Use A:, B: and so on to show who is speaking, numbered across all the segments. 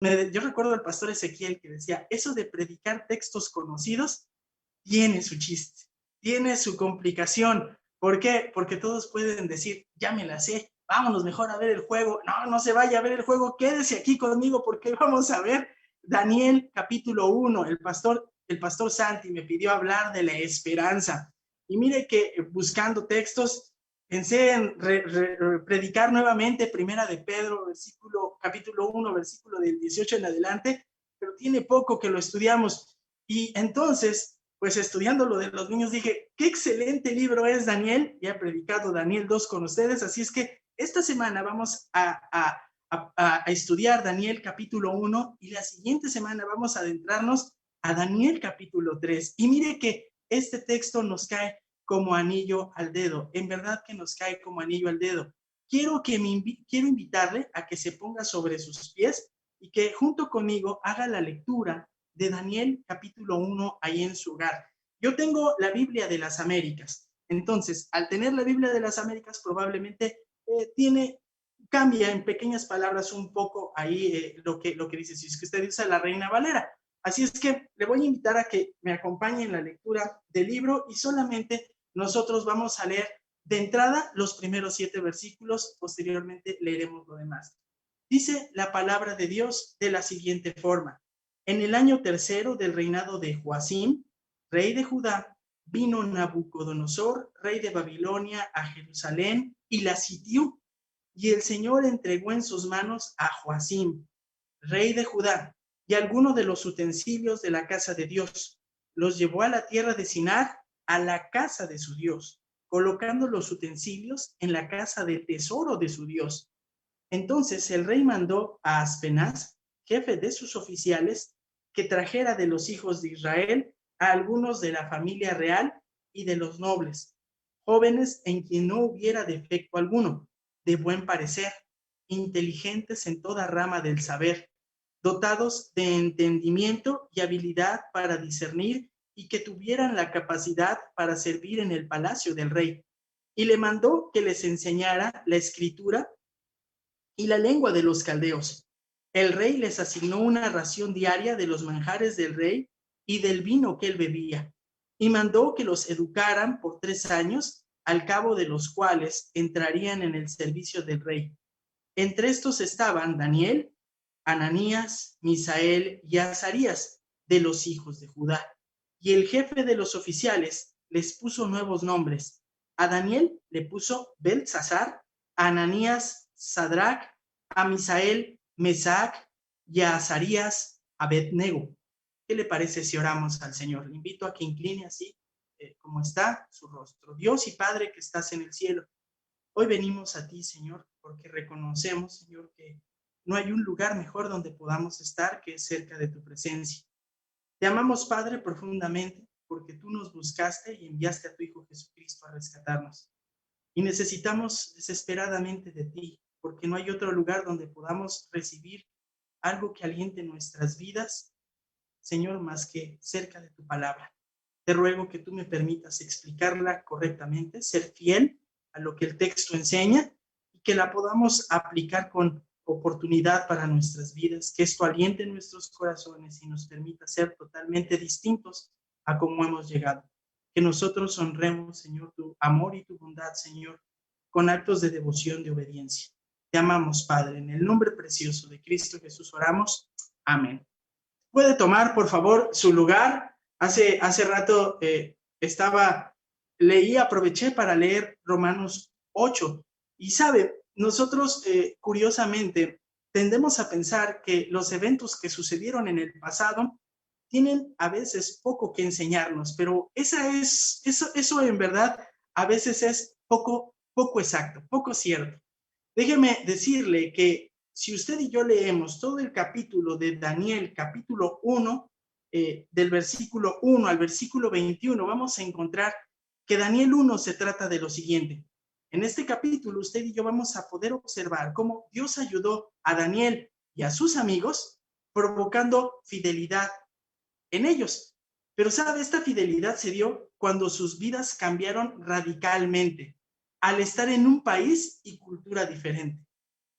A: Yo recuerdo al pastor Ezequiel que decía, eso de predicar textos conocidos tiene su chiste, tiene su complicación. ¿Por qué? Porque todos pueden decir, ya me la sé, vámonos mejor a ver el juego. No, no se vaya a ver el juego, quédese aquí conmigo porque vamos a ver Daniel capítulo 1. El pastor Santi me pidió hablar de la esperanza. Y mire que buscando textos, pensé en predicar nuevamente Primera de Pedro, capítulo 1, versículo del 18 en adelante, pero tiene poco que lo estudiamos. Y entonces, pues estudiando lo de los niños, dije, qué excelente libro es Daniel. Ya he predicado Daniel 2 con ustedes, así es que esta semana vamos a estudiar Daniel capítulo 1 y la siguiente semana vamos a adentrarnos a Daniel capítulo 3. Y mire que este texto nos cae como anillo al dedo, en verdad que nos cae como anillo al dedo. Quiero invitarle a que se ponga sobre sus pies y que junto conmigo haga la lectura de Daniel capítulo 1 ahí en su hogar. Yo tengo la Biblia de las Américas, entonces al tener la Biblia de las Américas probablemente cambia en pequeñas palabras un poco ahí lo que dice, si es que usted usa la Reina Valera. Así es que le voy a invitar a que me acompañe en la lectura del libro y solamente nosotros vamos a leer de entrada los primeros 7 versículos, posteriormente leeremos lo demás. Dice la palabra de Dios de la siguiente forma: en el año tercero del reinado de Joacim, rey de Judá, vino Nabucodonosor, rey de Babilonia, a Jerusalén y la sitió. Y el Señor entregó en sus manos a Joacim, rey de Judá, y algunos de los utensilios de la casa de Dios. Los llevó a la tierra de Sinar, a la casa de su Dios, colocando los utensilios en la casa del tesoro de su Dios. Entonces el rey mandó a Aspenaz, jefe de sus oficiales, que trajera de los hijos de Israel a algunos de la familia real y de los nobles, jóvenes en quien no hubiera defecto alguno, de buen parecer, inteligentes en toda rama del saber, dotados de entendimiento y habilidad para discernir y que tuvieran la capacidad para servir en el palacio del rey. Y le mandó que les enseñara la escritura y la lengua de los caldeos. El rey les asignó una ración diaria de los manjares del rey y del vino que él bebía, y mandó que los educaran por 3 años, al cabo de los cuales entrarían en el servicio del rey. Entre estos estaban Daniel, Ananías, Misael y Azarías, de los hijos de Judá. Y el jefe de los oficiales les puso nuevos nombres. A Daniel le puso Beltsasar, a Ananías Sadrach, a Misael Mesac y a Azarías Abednego. ¿Qué le parece si oramos al Señor? Le invito a que incline así como está su rostro. Dios y Padre que estás en el cielo, hoy venimos a ti, Señor, porque reconocemos, Señor, que no hay un lugar mejor donde podamos estar que cerca de tu presencia. Te amamos, Padre, profundamente, porque tú nos buscaste y enviaste a tu Hijo Jesucristo a rescatarnos. Y necesitamos desesperadamente de ti, porque no hay otro lugar donde podamos recibir algo que aliente nuestras vidas, Señor, más que cerca de tu palabra. Te ruego que tú me permitas explicarla correctamente, ser fiel a lo que el texto enseña y que la podamos aplicar con oportunidad para nuestras vidas, que esto aliente nuestros corazones y nos permita ser totalmente distintos a cómo hemos llegado. Que nosotros honremos, Señor, tu amor y tu bondad, Señor, con actos de devoción, de obediencia. Te amamos, Padre, en el nombre precioso de Cristo Jesús oramos. Amén. Puede tomar, por favor, su lugar. Hace rato leí, aproveché para leer Romanos 8. Y sabe, nosotros curiosamente tendemos a pensar que los eventos que sucedieron en el pasado tienen a veces poco que enseñarnos, pero eso en verdad a veces es poco exacto, poco cierto. Déjeme decirle que si usted y yo leemos todo el capítulo de Daniel, capítulo 1, del versículo 1 al versículo 21, vamos a encontrar que Daniel 1 se trata de lo siguiente. En este capítulo usted y yo vamos a poder observar cómo Dios ayudó a Daniel y a sus amigos provocando fidelidad en ellos. Pero sabe, esta fidelidad se dio cuando sus vidas cambiaron radicalmente al estar en un país y cultura diferente.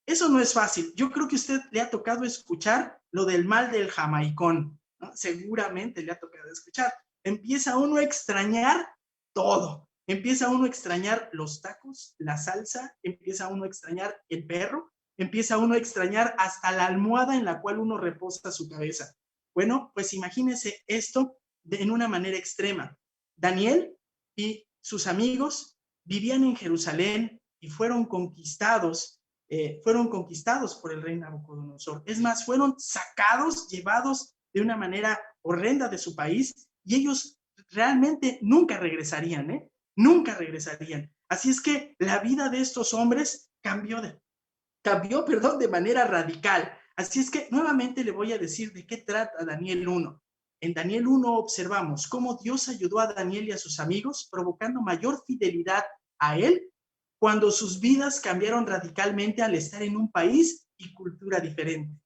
A: Eso no es fácil. Yo creo que a usted le ha tocado escuchar lo del mal del jamaicón, ¿no? Seguramente le ha tocado escuchar. Empieza uno a extrañar todo. Empieza uno a extrañar los tacos, la salsa, empieza uno a extrañar el perro, empieza uno a extrañar hasta la almohada en la cual uno reposa su cabeza. Bueno, pues imagínese esto en una manera extrema. Daniel y sus amigos vivían en Jerusalén y fueron conquistados por el rey Nabucodonosor. Es más, fueron sacados, llevados de una manera horrenda de su país y ellos realmente nunca regresarían, ¿eh? Nunca regresarían. Así es que la vida de estos hombres cambió, de manera radical. Así es que nuevamente le voy a decir de qué trata Daniel 1. En Daniel 1 observamos cómo Dios ayudó a Daniel y a sus amigos, provocando mayor fidelidad a él cuando sus vidas cambiaron radicalmente al estar en un país y cultura diferente.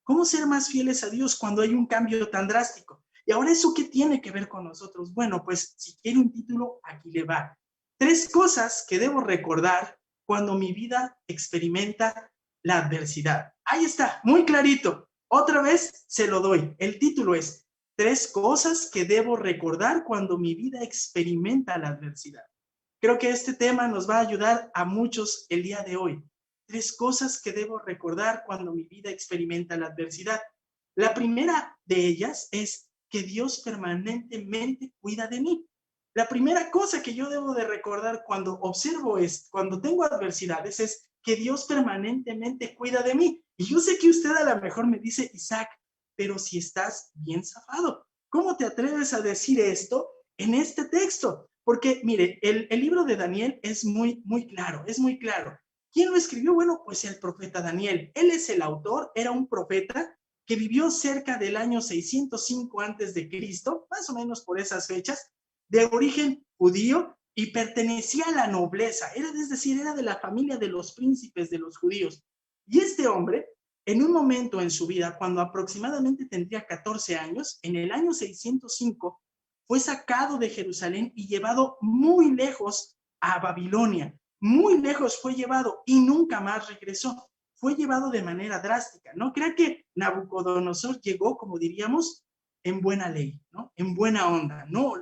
A: ¿Cómo ser más fieles a Dios cuando hay un cambio tan drástico? Y ahora, ¿eso qué tiene que ver con nosotros? Bueno, pues si quiere un título, aquí le va. 3 cosas que debo recordar cuando mi vida experimenta la adversidad. Ahí está, muy clarito. Otra vez se lo doy. El título es 3 cosas que debo recordar cuando mi vida experimenta la adversidad. Creo que este tema nos va a ayudar a muchos el día de hoy. 3 cosas que debo recordar cuando mi vida experimenta la adversidad. La primera de ellas es que Dios permanentemente cuida de mí. La primera cosa que yo debo de recordar cuando observo esto, cuando tengo adversidades, es que Dios permanentemente cuida de mí. Y yo sé que usted a lo mejor me dice, Isaac, pero si estás bien zafado, ¿cómo te atreves a decir esto en este texto? Porque, mire, el libro de Daniel es muy claro, es muy claro. ¿Quién lo escribió? Bueno, pues el profeta Daniel. Él es el autor, era un profeta que vivió cerca del año 605 antes de Cristo, más o menos por esas fechas, de origen judío y pertenecía a la nobleza, es decir, era de la familia de los príncipes de los judíos. Y este hombre, en un momento en su vida, cuando aproximadamente tendría 14 años, en el año 605, fue sacado de Jerusalén y llevado muy lejos a Babilonia. Muy lejos fue llevado y nunca más regresó. Fue llevado de manera drástica. No crea que Nabucodonosor llegó, como diríamos, en buena ley, ¿no? En buena onda. No,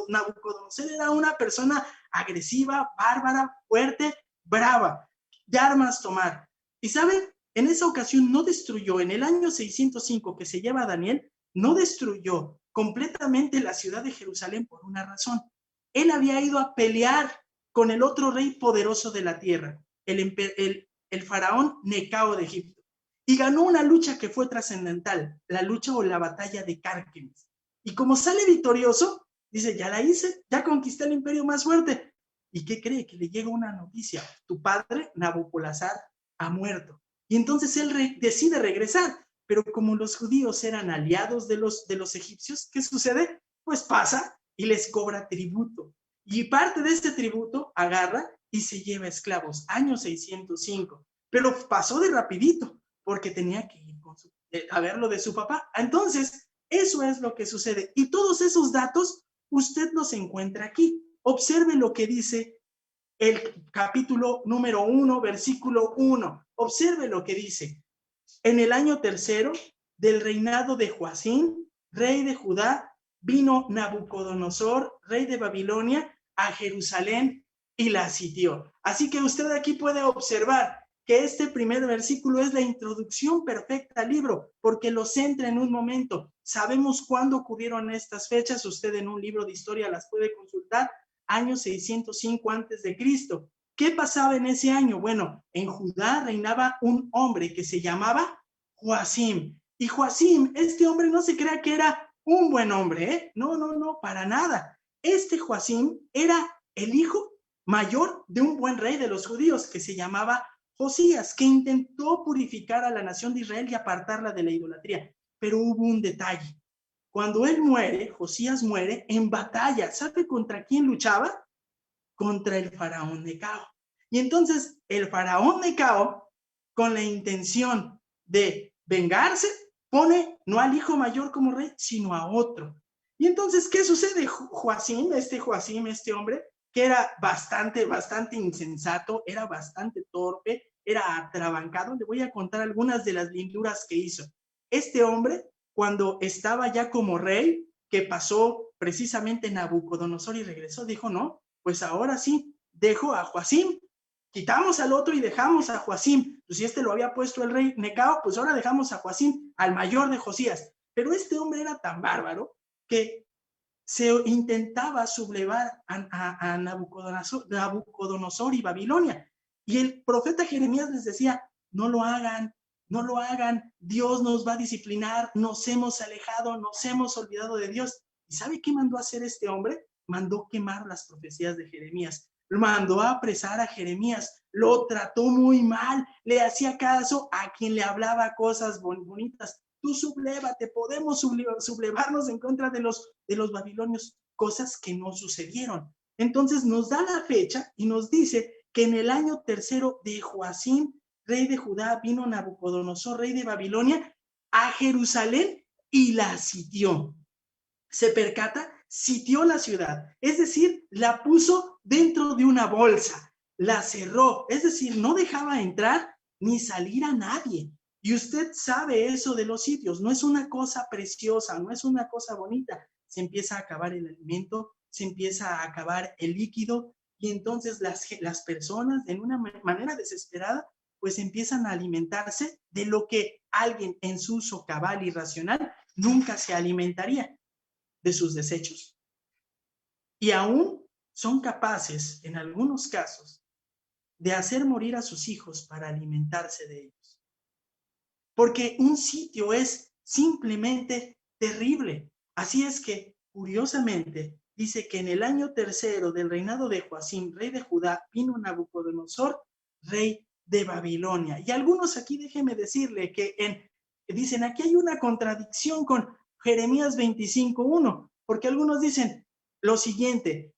A: Nabucodonosor era una persona agresiva, bárbara, fuerte, brava, de armas tomar. Y sabe, en esa ocasión no destruyó, en el año 605 que se lleva a Daniel, no destruyó completamente la ciudad de Jerusalén por una razón. Él había ido a pelear con el otro rey poderoso de la tierra, el faraón Necao de Egipto, y ganó una lucha que fue trascendental, la lucha o la batalla de Cárquemes. Y como sale victorioso, dice, ya la hice, ya conquisté el imperio más fuerte. ¿Y qué cree? Que le llega una noticia, tu padre, Nabopolassar, ha muerto. Y entonces él decide regresar, pero como los judíos eran aliados de los egipcios, ¿qué sucede? Pues pasa y les cobra tributo. Y parte de este tributo agarra y se lleva esclavos, año 605. Pero pasó de rapidito, porque tenía que ir a ver lo de su papá. Entonces, eso es lo que sucede. Y todos esos datos usted los encuentra aquí. Observe lo que dice el capítulo número 1, versículo 1. Observe lo que dice. En el año 3 del reinado de Joacim, rey de Judá, vino Nabucodonosor, rey de Babilonia, a Jerusalén y la sitió. Así que usted aquí puede observar que este primer versículo es la introducción perfecta al libro, porque lo centra en un momento. Sabemos cuándo ocurrieron estas fechas, usted en un libro de historia las puede consultar, año 605 antes de Cristo. ¿Qué pasaba en ese año? Bueno, en Judá reinaba un hombre que se llamaba Joacim. Y Joacim, este hombre no se crea que era un buen hombre, ¿eh? No, para nada. Este Joacim era el hijo mayor de un buen rey de los judíos que se llamaba Josías, que intentó purificar a la nación de Israel y apartarla de la idolatría. Pero hubo un detalle. Cuando él muere, Josías muere en batalla. ¿Sabe contra quién luchaba? Contra el faraón Necao. Y entonces el faraón Necao, con la intención de vengarse, pone no al hijo mayor como rey, sino a otro. Y entonces, ¿qué sucede? Joacim, este hombre, que era bastante insensato, era bastante torpe, era atrabancado, le voy a contar algunas de las linduras que hizo. Este hombre, cuando estaba ya como rey, que pasó precisamente Nabucodonosor y regresó, dijo, no, pues ahora sí, dejo a Joacim, quitamos al otro y dejamos a Joacim. Pues si este lo había puesto el rey Necao, pues ahora dejamos a Joacim, al mayor de Josías. Pero este hombre era tan bárbaro que se intentaba sublevar a Nabucodonosor y Babilonia. Y el profeta Jeremías les decía, no lo hagan, no lo hagan, Dios nos va a disciplinar, nos hemos alejado, nos hemos olvidado de Dios. ¿Y sabe qué mandó a hacer este hombre? Mandó quemar las profecías de Jeremías, mandó a apresar a Jeremías, lo trató muy mal, le hacía caso a quien le hablaba cosas bonitas. Tú sublévate, podemos sublevarnos en contra de los babilonios, cosas que no sucedieron. Entonces nos da la fecha y nos dice que en el año tercero de Joacim, rey de Judá, vino Nabucodonosor, rey de Babilonia, a Jerusalén y la sitió. Se percata, sitió la ciudad, es decir, la puso dentro de una bolsa, la cerró, es decir, no dejaba entrar ni salir a nadie. Y usted sabe eso de los sitios, no es una cosa preciosa, no es una cosa bonita. Se empieza a acabar el alimento, se empieza a acabar el líquido y entonces las personas, de una manera desesperada, pues empiezan a alimentarse de lo que alguien en su uso cabal y racional nunca se alimentaría, de sus desechos. Y aún son capaces, en algunos casos, de hacer morir a sus hijos para alimentarse de ellos. Porque un sitio es simplemente terrible. Así es que, curiosamente, dice que en el año tercero del reinado de Joacim, rey de Judá, vino Nabucodonosor, rey de Babilonia. Y algunos aquí, déjeme decirle que dicen, aquí hay una contradicción con Jeremías 25:1, porque algunos dicen lo siguiente,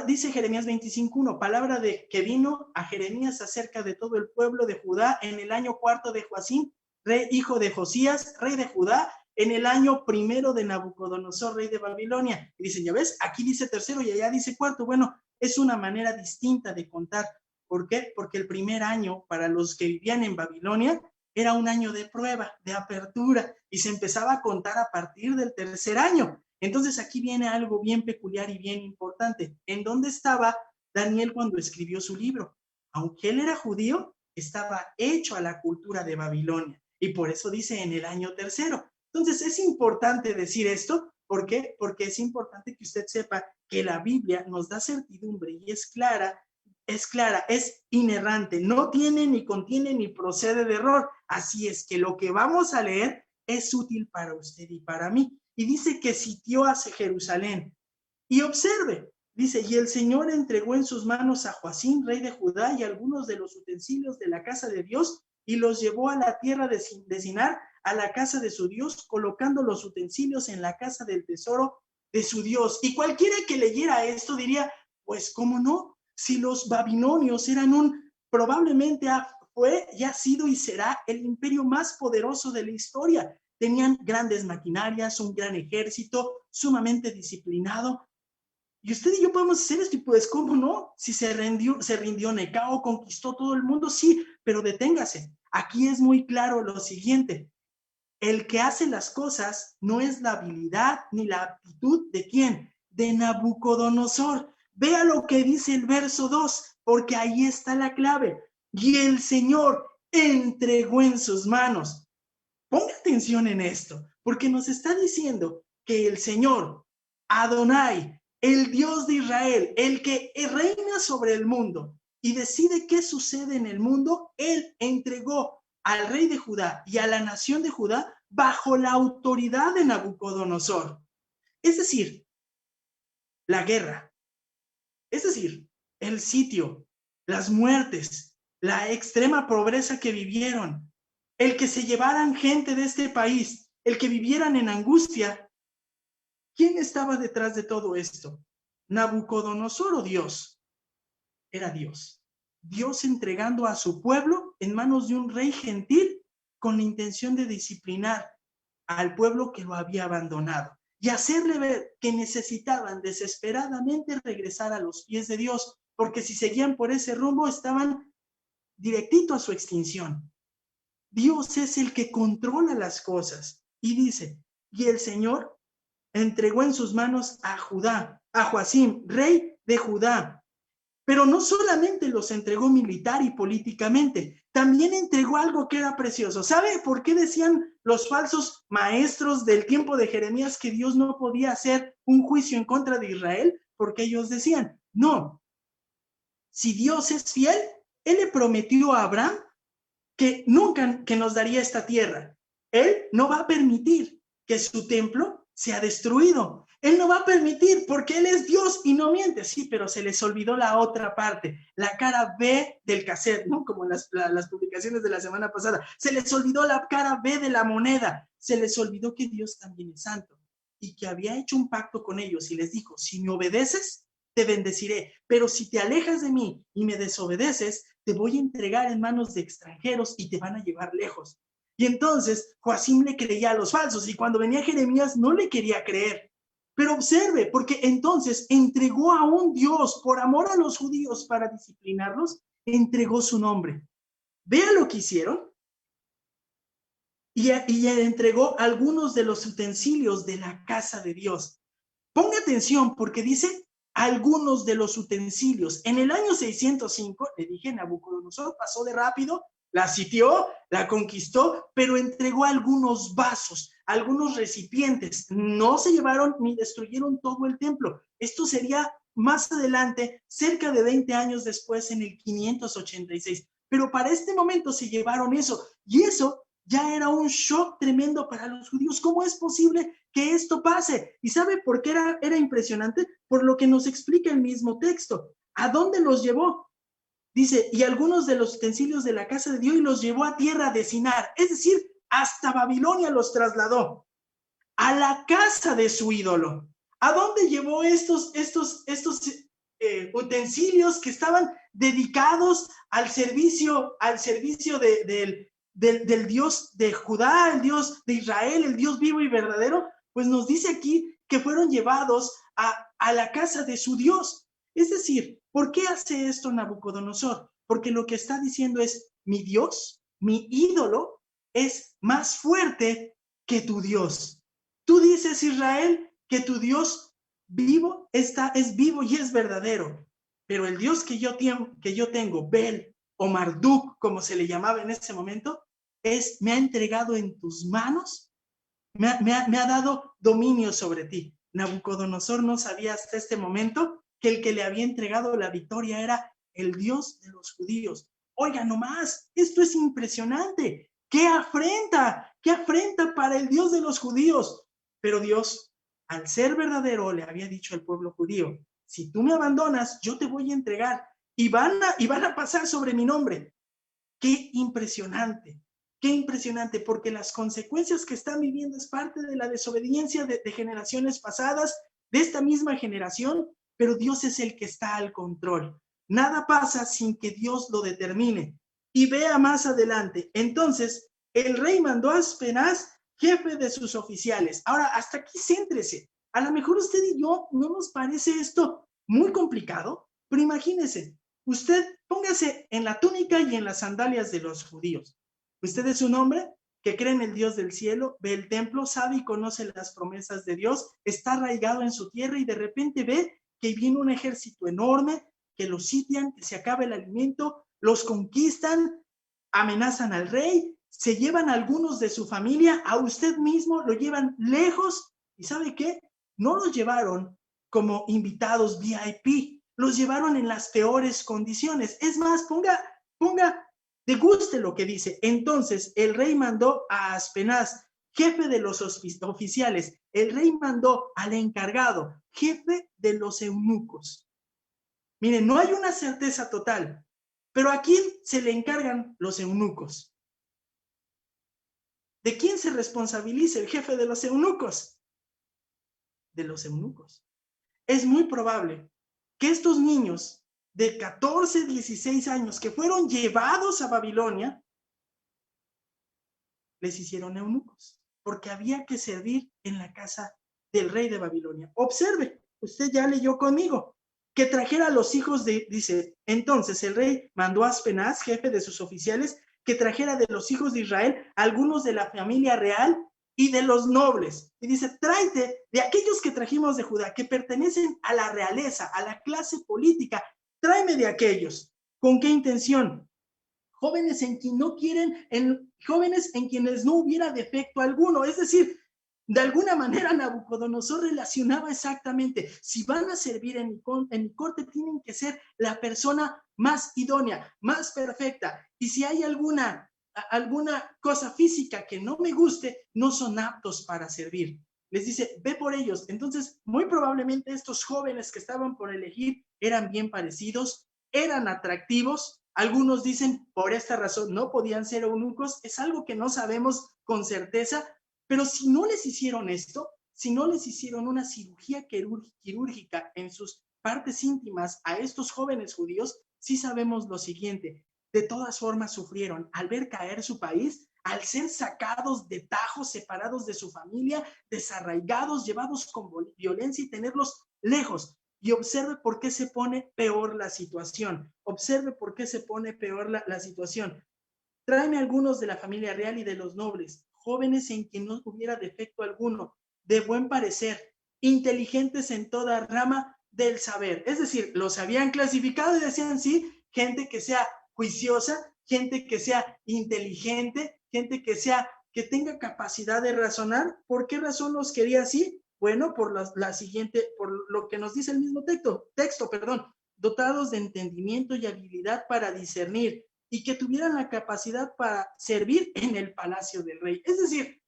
A: dice Jeremías 25:1, palabra de que vino a Jeremías acerca de todo el pueblo de Judá en el año cuarto de Joacim, rey, hijo de Josías, rey de Judá, en el año primero de Nabucodonosor, rey de Babilonia. Y dicen, ya ves, aquí dice tercero y allá dice cuarto. Bueno, es una manera distinta de contar. ¿Por qué? Porque el primer año para los que vivían en Babilonia era un año de prueba, de apertura, y se empezaba a contar a partir del tercer año. Entonces aquí viene algo bien peculiar y bien importante. ¿En dónde estaba Daniel cuando escribió su libro? Aunque él era judío, estaba hecho a la cultura de Babilonia. Y por eso dice en el año tercero. Entonces es importante decir esto. ¿Por qué? Porque es importante que usted sepa que la Biblia nos da certidumbre y es clara, es inerrante, no tiene ni contiene ni procede de error. Así es que lo que vamos a leer es útil para usted y para mí. Y dice que sitió hacia Jerusalén. Y observe, dice, y el Señor entregó en sus manos a Joacim, rey de Judá, y algunos de los utensilios de la casa de Dios, y los llevó a la tierra de Sinar, a la casa de su Dios, colocando los utensilios en la casa del tesoro de su Dios. Y cualquiera que leyera esto diría, pues, ¿cómo no? Si los babilonios eran probablemente fue y ha sido y será el imperio más poderoso de la historia. Tenían grandes maquinarias, un gran ejército, sumamente disciplinado. Y usted y yo podemos hacer esto, y pues, ¿cómo no? Si se rindió Necao, conquistó todo el mundo, sí, pero deténgase. Aquí es muy claro lo siguiente. El que hace las cosas no es la habilidad ni la aptitud de ¿quién? De Nabucodonosor. Vea lo que dice el verso 2, porque ahí está la clave. Y el Señor entregó en sus manos. Ponga atención en esto, porque nos está diciendo que el Señor, Adonai, el Dios de Israel, el que reina sobre el mundo y decide qué sucede en el mundo, Él entregó al rey de Judá y a la nación de Judá bajo la autoridad de Nabucodonosor. Es decir, la guerra, es decir, el sitio, las muertes, la extrema pobreza que vivieron, el que se llevaran gente de este país, el que vivieran en angustia. ¿Quién estaba detrás de todo esto? ¿Nabucodonosor o Dios? Era Dios. Dios entregando a su pueblo en manos de un rey gentil con la intención de disciplinar al pueblo que lo había abandonado y hacerle ver que necesitaban desesperadamente regresar a los pies de Dios, porque si seguían por ese rumbo estaban directito a su extinción. Dios es el que controla las cosas. Y dice, y el Señor entregó en sus manos a Judá, a Joacim, rey de Judá. Pero no solamente los entregó militar y políticamente, también entregó algo que era precioso. ¿Sabe por qué decían los falsos maestros del tiempo de Jeremías que Dios no podía hacer un juicio en contra de Israel? Porque ellos decían, no, si Dios es fiel, Él le prometió a Abraham que nunca que nos daría esta tierra. Él no va a permitir que su templo sea destruido. Él no va a permitir porque Él es Dios y no miente. Sí, pero se les olvidó la otra parte, la cara B del cassette, ¿no? Como las publicaciones de la semana pasada. Se les olvidó la cara B de la moneda. Se les olvidó que Dios también es santo y que había hecho un pacto con ellos y les dijo, si me obedeces, te bendeciré, pero si te alejas de mí y me desobedeces, te voy a entregar en manos de extranjeros y te van a llevar lejos. Y entonces Joacim le creía a los falsos y cuando venía Jeremías no le quería creer. Pero observe, porque entonces entregó a un Dios por amor a los judíos para disciplinarlos, entregó su nombre. Vea lo que hicieron. Y entregó algunos de los utensilios de la casa de Dios. Ponga atención porque dice algunos de los utensilios. En el año 605, le dije, Nabucodonosor pasó de rápido, la sitió, la conquistó, pero entregó algunos vasos, algunos recipientes. No se llevaron ni destruyeron todo el templo. Esto sería más adelante, cerca de 20 años después, en el 586. Pero para este momento se llevaron eso. Y eso ya era un shock tremendo para los judíos. ¿Cómo es posible que esto pase? ¿Y sabe por qué era impresionante? Por lo que nos explica el mismo texto. ¿A dónde los llevó? Dice, y algunos de los utensilios de la casa de Dios y los llevó a tierra de Sinar. Es decir, hasta Babilonia los trasladó. A la casa de su ídolo. ¿A dónde llevó estos utensilios que estaban dedicados al servicio del Dios de Judá, el Dios de Israel, el Dios vivo y verdadero? Pues nos dice aquí que fueron llevados a la casa de su Dios. Es decir, ¿por qué hace esto Nabucodonosor? Porque lo que está diciendo es, mi Dios, mi ídolo, es más fuerte que tu Dios. Tú dices, Israel, que tu Dios vivo es vivo y es verdadero, pero el Dios que yo tengo, Bel o Marduk, como se le llamaba en ese momento, me ha entregado en tus manos, me ha dado dominio sobre ti. Nabucodonosor no sabía hasta este momento que el que le había entregado la victoria era el Dios de los judíos. Oiga, nomás, esto es impresionante. ¡Qué afrenta! ¡Qué afrenta para el Dios de los judíos! Pero Dios, al ser verdadero, le había dicho al pueblo judío, si tú me abandonas, yo te voy a entregar y van a pasar sobre mi nombre. ¡Qué impresionante! ¡Qué impresionante! Porque las consecuencias que están viviendo es parte de la desobediencia de generaciones pasadas, de esta misma generación, pero Dios es el que está al control. Nada pasa sin que Dios lo determine. Y vea más adelante. Entonces, el rey mandó a Aspenaz, jefe de sus oficiales. Ahora, hasta aquí céntrese. A lo mejor usted y yo no nos parece esto muy complicado, pero imagínese, usted póngase en la túnica y en las sandalias de los judíos. Usted es un hombre que cree en el Dios del cielo, ve el templo, sabe y conoce las promesas de Dios, está arraigado en su tierra y de repente ve que viene un ejército enorme, que los sitian, que se acaba el alimento, los conquistan, amenazan al rey, se llevan a algunos de su familia, a usted mismo lo llevan lejos y ¿sabe qué? No los llevaron como invitados VIP, los llevaron en las peores condiciones. Es más, deguste lo que dice. Entonces el rey mandó a Aspenaz, jefe de los oficiales, el rey mandó al encargado, jefe de los eunucos. Miren, no hay una certeza total, pero ¿a quién se le encargan los eunucos? ¿De quién se responsabiliza el jefe de los eunucos? De los eunucos. Es muy probable que estos niños de 14, 16 años que fueron llevados a Babilonia, les hicieron eunucos, porque había que servir en la casa del rey de Babilonia. Observe, usted ya leyó conmigo, que trajera a los hijos dice, entonces el rey mandó a Aspenaz, jefe de sus oficiales, que trajera de los hijos de Israel algunos de la familia real y de los nobles. Y dice, tráete de aquellos que trajimos de Judá, que pertenecen a la realeza, a la clase política, tráeme de aquellos. ¿Con qué intención? Jóvenes en quien no quieren, jóvenes en quienes no hubiera defecto alguno. Es decir, de alguna manera Nabucodonosor relacionaba exactamente, si van a servir en mi corte, tienen que ser la persona más idónea, más perfecta. Y si hay alguna cosa física que no me guste, no son aptos para servir. Les dice, ve por ellos. Entonces, muy probablemente estos jóvenes que estaban por elegir eran bien parecidos, eran atractivos. Algunos dicen, por esta razón no podían ser eunucos. Es algo que no sabemos con certeza, pero si no les hicieron esto, si no les hicieron una cirugía quirúrgica en sus partes íntimas a estos jóvenes judíos, sí sabemos lo siguiente: de todas formas sufrieron al ver caer su país, al ser sacados de tajo, separados de su familia, desarraigados, llevados con violencia y tenerlos lejos. Y observe por qué se pone peor la situación. Observe por qué se pone peor la situación. Tráeme algunos de la familia real y de los nobles, jóvenes en quien no hubiera defecto alguno, de buen parecer, inteligentes en toda rama del saber. Es decir, los habían clasificado y decían, sí, gente que sea juiciosa, gente que sea inteligente, gente que tenga capacidad de razonar. ¿Por qué razón los quería así? Bueno, por la siguiente, por lo que nos dice el mismo texto, dotados de entendimiento y habilidad para discernir, y que tuvieran la capacidad para servir en el palacio del rey. Es decir,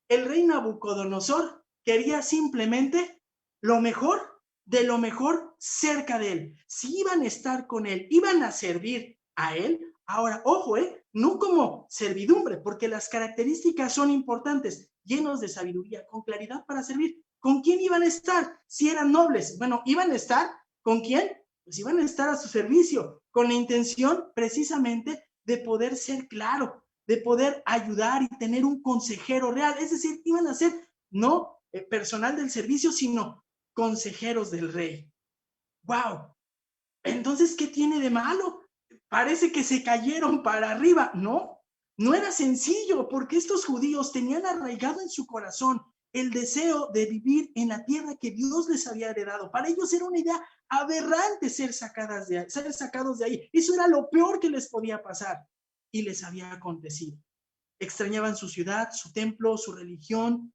A: el rey Nabucodonosor quería simplemente lo mejor de lo mejor cerca de él. Si iban a estar con él, iban a servir a él. Ahora, ojo, no como servidumbre, porque las características son importantes, llenos de sabiduría, con claridad para servir. ¿Con quién iban a estar? Si eran nobles, bueno, ¿iban a estar con quién? Pues iban a estar a su servicio, con la intención precisamente de poder ser claro, de poder ayudar y tener un consejero real. Es decir, iban a ser no personal del servicio, sino consejeros del rey. ¡Wow! Entonces, ¿qué tiene de malo? Parece que se cayeron para arriba. No, no era sencillo, porque estos judíos tenían arraigado en su corazón el deseo de vivir en la tierra que Dios les había heredado. Para ellos era una idea aberrante ser sacados de ahí. Eso era lo peor que les podía pasar. Y les había acontecido. Extrañaban su ciudad, su templo, su religión,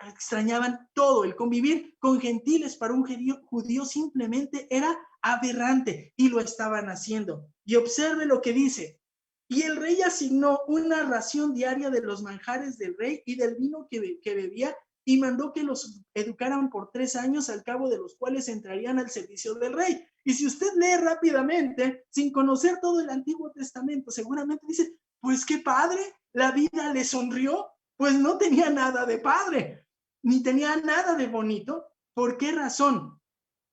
A: extrañaban todo. El convivir con gentiles para un judío simplemente era aberrante, y lo estaban haciendo. Y observe lo que dice: y el rey asignó una ración diaria de los manjares del rey y del vino que bebía, y mandó que los educaran por 3 años, al cabo de los cuales entrarían al servicio del rey. Y si usted lee rápidamente, sin conocer todo el Antiguo Testamento, seguramente dice, pues qué padre, la vida le sonrió. Pues no tenía nada de padre, ni tenía nada de bonito. ¿Por qué razón?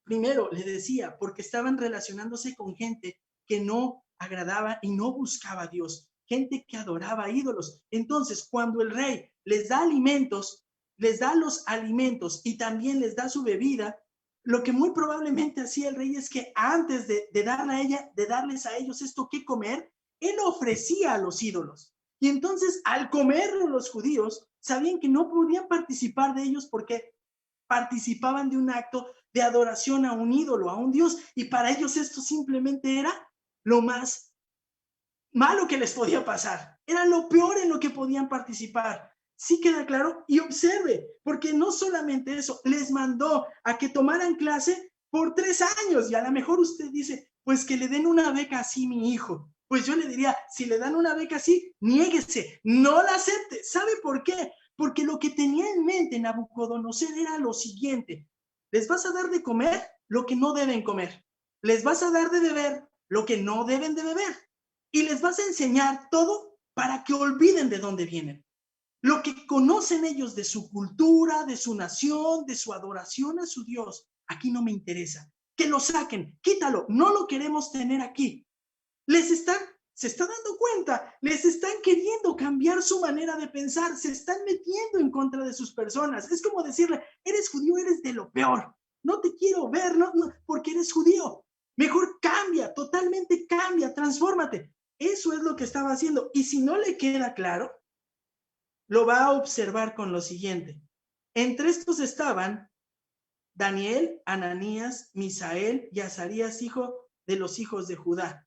A: Primero, le decía, porque estaban relacionándose con gente que no agradaba y no buscaba a Dios, gente que adoraba ídolos. Entonces, cuando el rey les da alimentos, les da los alimentos y también les da su bebida, lo que muy probablemente hacía el rey es que antes de darles a ellos esto que comer, él ofrecía a los ídolos. Y entonces, al comerlo los judíos, sabían que no podían participar de ellos porque participaban de un acto de adoración a un ídolo, a un dios, y para ellos esto simplemente era lo más malo que les podía pasar. Era lo peor en lo que podían participar. ¿Sí queda claro? Y observe, porque no solamente eso, les mandó a que tomaran clase por 3 años, y a lo mejor usted dice, pues que le den una beca así mi hijo. Pues yo le diría, si le dan una beca así, niéguese, no la acepte. ¿Sabe por qué? Porque lo que tenía en mente Nabucodonosor era lo siguiente: les vas a dar de comer lo que no deben comer, les vas a dar de beber lo que no deben de beber, y les vas a enseñar todo para que olviden de dónde vienen. Lo que conocen ellos de su cultura, de su nación, de su adoración a su Dios, aquí no me interesa. Que lo saquen, quítalo, no lo queremos tener aquí. Se está dando cuenta, les están queriendo cambiar su manera de pensar, se están metiendo en contra de sus personas. Es como decirle, eres judío, eres de lo peor, no te quiero ver, no, porque eres judío. Mejor cambia, totalmente cambia, transfórmate. Eso es lo que estaba haciendo. Y si no le queda claro, lo va a observar con lo siguiente. Entre estos estaban Daniel, Ananías, Misael y Azarías, hijo de los hijos de Judá.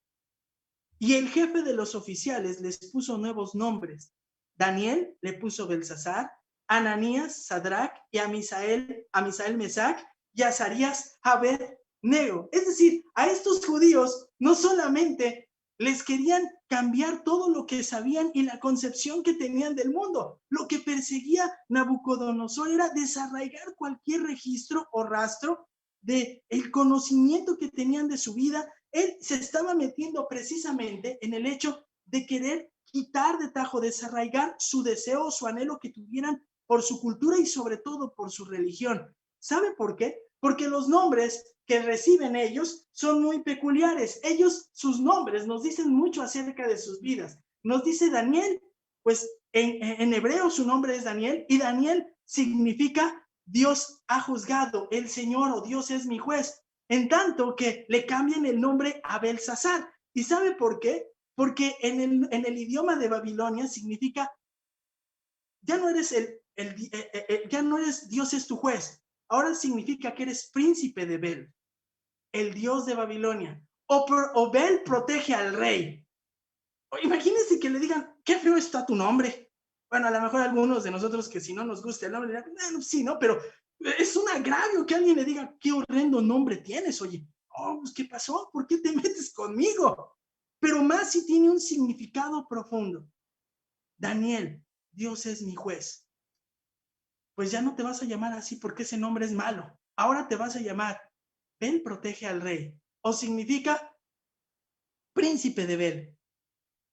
A: Y el jefe de los oficiales les puso nuevos nombres. Daniel le puso Belsasar, Ananías, Sadrach, y a Misael Mesac, y a Azarías Abed-Nego. Es decir, a estos judíos no solamente les querían cambiar todo lo que sabían y la concepción que tenían del mundo. Lo que perseguía Nabucodonosor era desarraigar cualquier registro o rastro de el conocimiento que tenían de su vida. Él se estaba metiendo precisamente en el hecho de querer quitar de tajo, desarraigar su deseo, su anhelo que tuvieran por su cultura y sobre todo por su religión. ¿Sabe por qué? Porque los nombres que reciben ellos son muy peculiares. Ellos, sus nombres nos dicen mucho acerca de sus vidas. Nos dice Daniel, pues en hebreo su nombre es Daniel, y Daniel significa Dios ha juzgado, el Señor o Dios es mi juez. En tanto que le cambian el nombre a Belsasar. ¿Y sabe por qué? Porque en el idioma de Babilonia significa, ya no eres ya no eres Dios es tu juez. Ahora significa que eres príncipe de Bel, el dios de Babilonia. O Bel protege al rey. Imagínense que le digan, qué feo está tu nombre. Bueno, a lo mejor algunos de nosotros que si no nos gusta el nombre, le dirán, no, sí, ¿no? Pero es un agravio que alguien le diga, qué horrendo nombre tienes, oye. Oh, pues, ¿qué pasó? ¿Por qué te metes conmigo? Pero más si tiene un significado profundo. Daniel, Dios es mi juez. Pues ya no te vas a llamar así porque ese nombre es malo. Ahora te vas a llamar Bel protege al rey. O significa príncipe de Bel.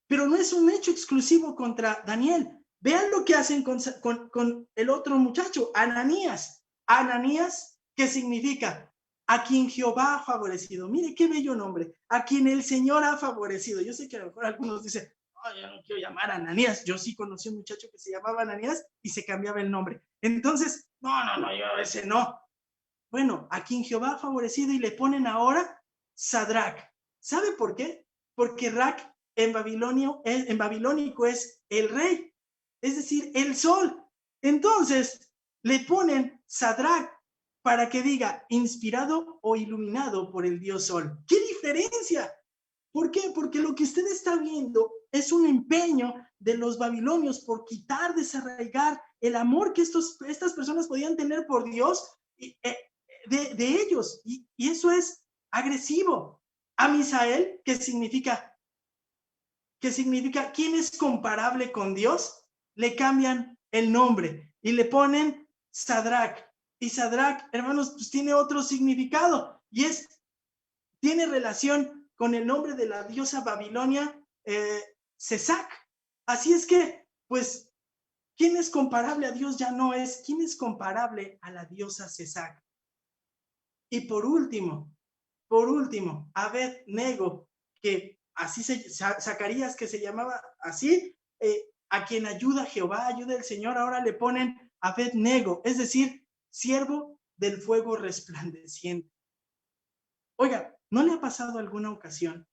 A: Pero no es un hecho exclusivo contra Daniel. Vean lo que hacen con el otro muchacho, Ananías. Ananías, ¿qué significa? A quien Jehová ha favorecido. Mire qué bello nombre. A quien el Señor ha favorecido. Yo sé que a lo mejor algunos dicen, oh, yo no quiero llamar a Ananías. Yo sí conocí a un muchacho que se llamaba Ananías y se cambiaba el nombre. Entonces, no, yo ese no. Bueno, a quien Jehová ha favorecido y le ponen ahora Sadrach. ¿Sabe por qué? Porque Rac en babilónico es el rey, es decir, el sol. Entonces le ponen Sadrach para que diga inspirado o iluminado por el dios sol. ¿Qué diferencia? ¿Por qué? Porque lo que usted está viendo es un empeño de los babilonios por quitar, desarraigar el amor que estas personas podían tener por Dios de ellos. Y eso es agresivo. A Misael, que significa ¿quién es comparable con Dios? Le cambian el nombre y le ponen Sadrach. Y Sadrach, hermanos, pues tiene otro significado y tiene relación con el nombre de la diosa Babilonia, Sesac. Así es que, pues, ¿quién es comparable a Dios? Ya no es. ¿Quién es comparable a la diosa Sesac? Y por último, Abed-Nego, que así Zacarías, que se llamaba así, a quien ayuda Jehová, ayuda el Señor, ahora le ponen Abed-Nego, es decir, siervo del fuego resplandeciente. Oiga, ¿no le ha pasado alguna ocasión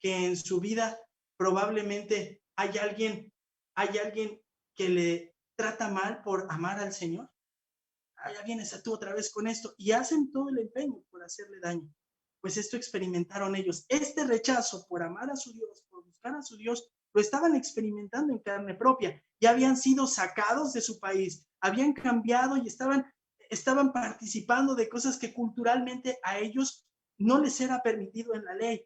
A: que en su vida probablemente hay alguien que le trata mal por amar al Señor? Ya vienes tú otra vez con esto, y hacen todo el empeño por hacerle daño. Pues esto experimentaron ellos. Este rechazo por amar a su Dios, por buscar a su Dios, lo estaban experimentando en carne propia. Ya habían sido sacados de su país, habían cambiado y estaban participando de cosas que culturalmente a ellos no les era permitido en la ley.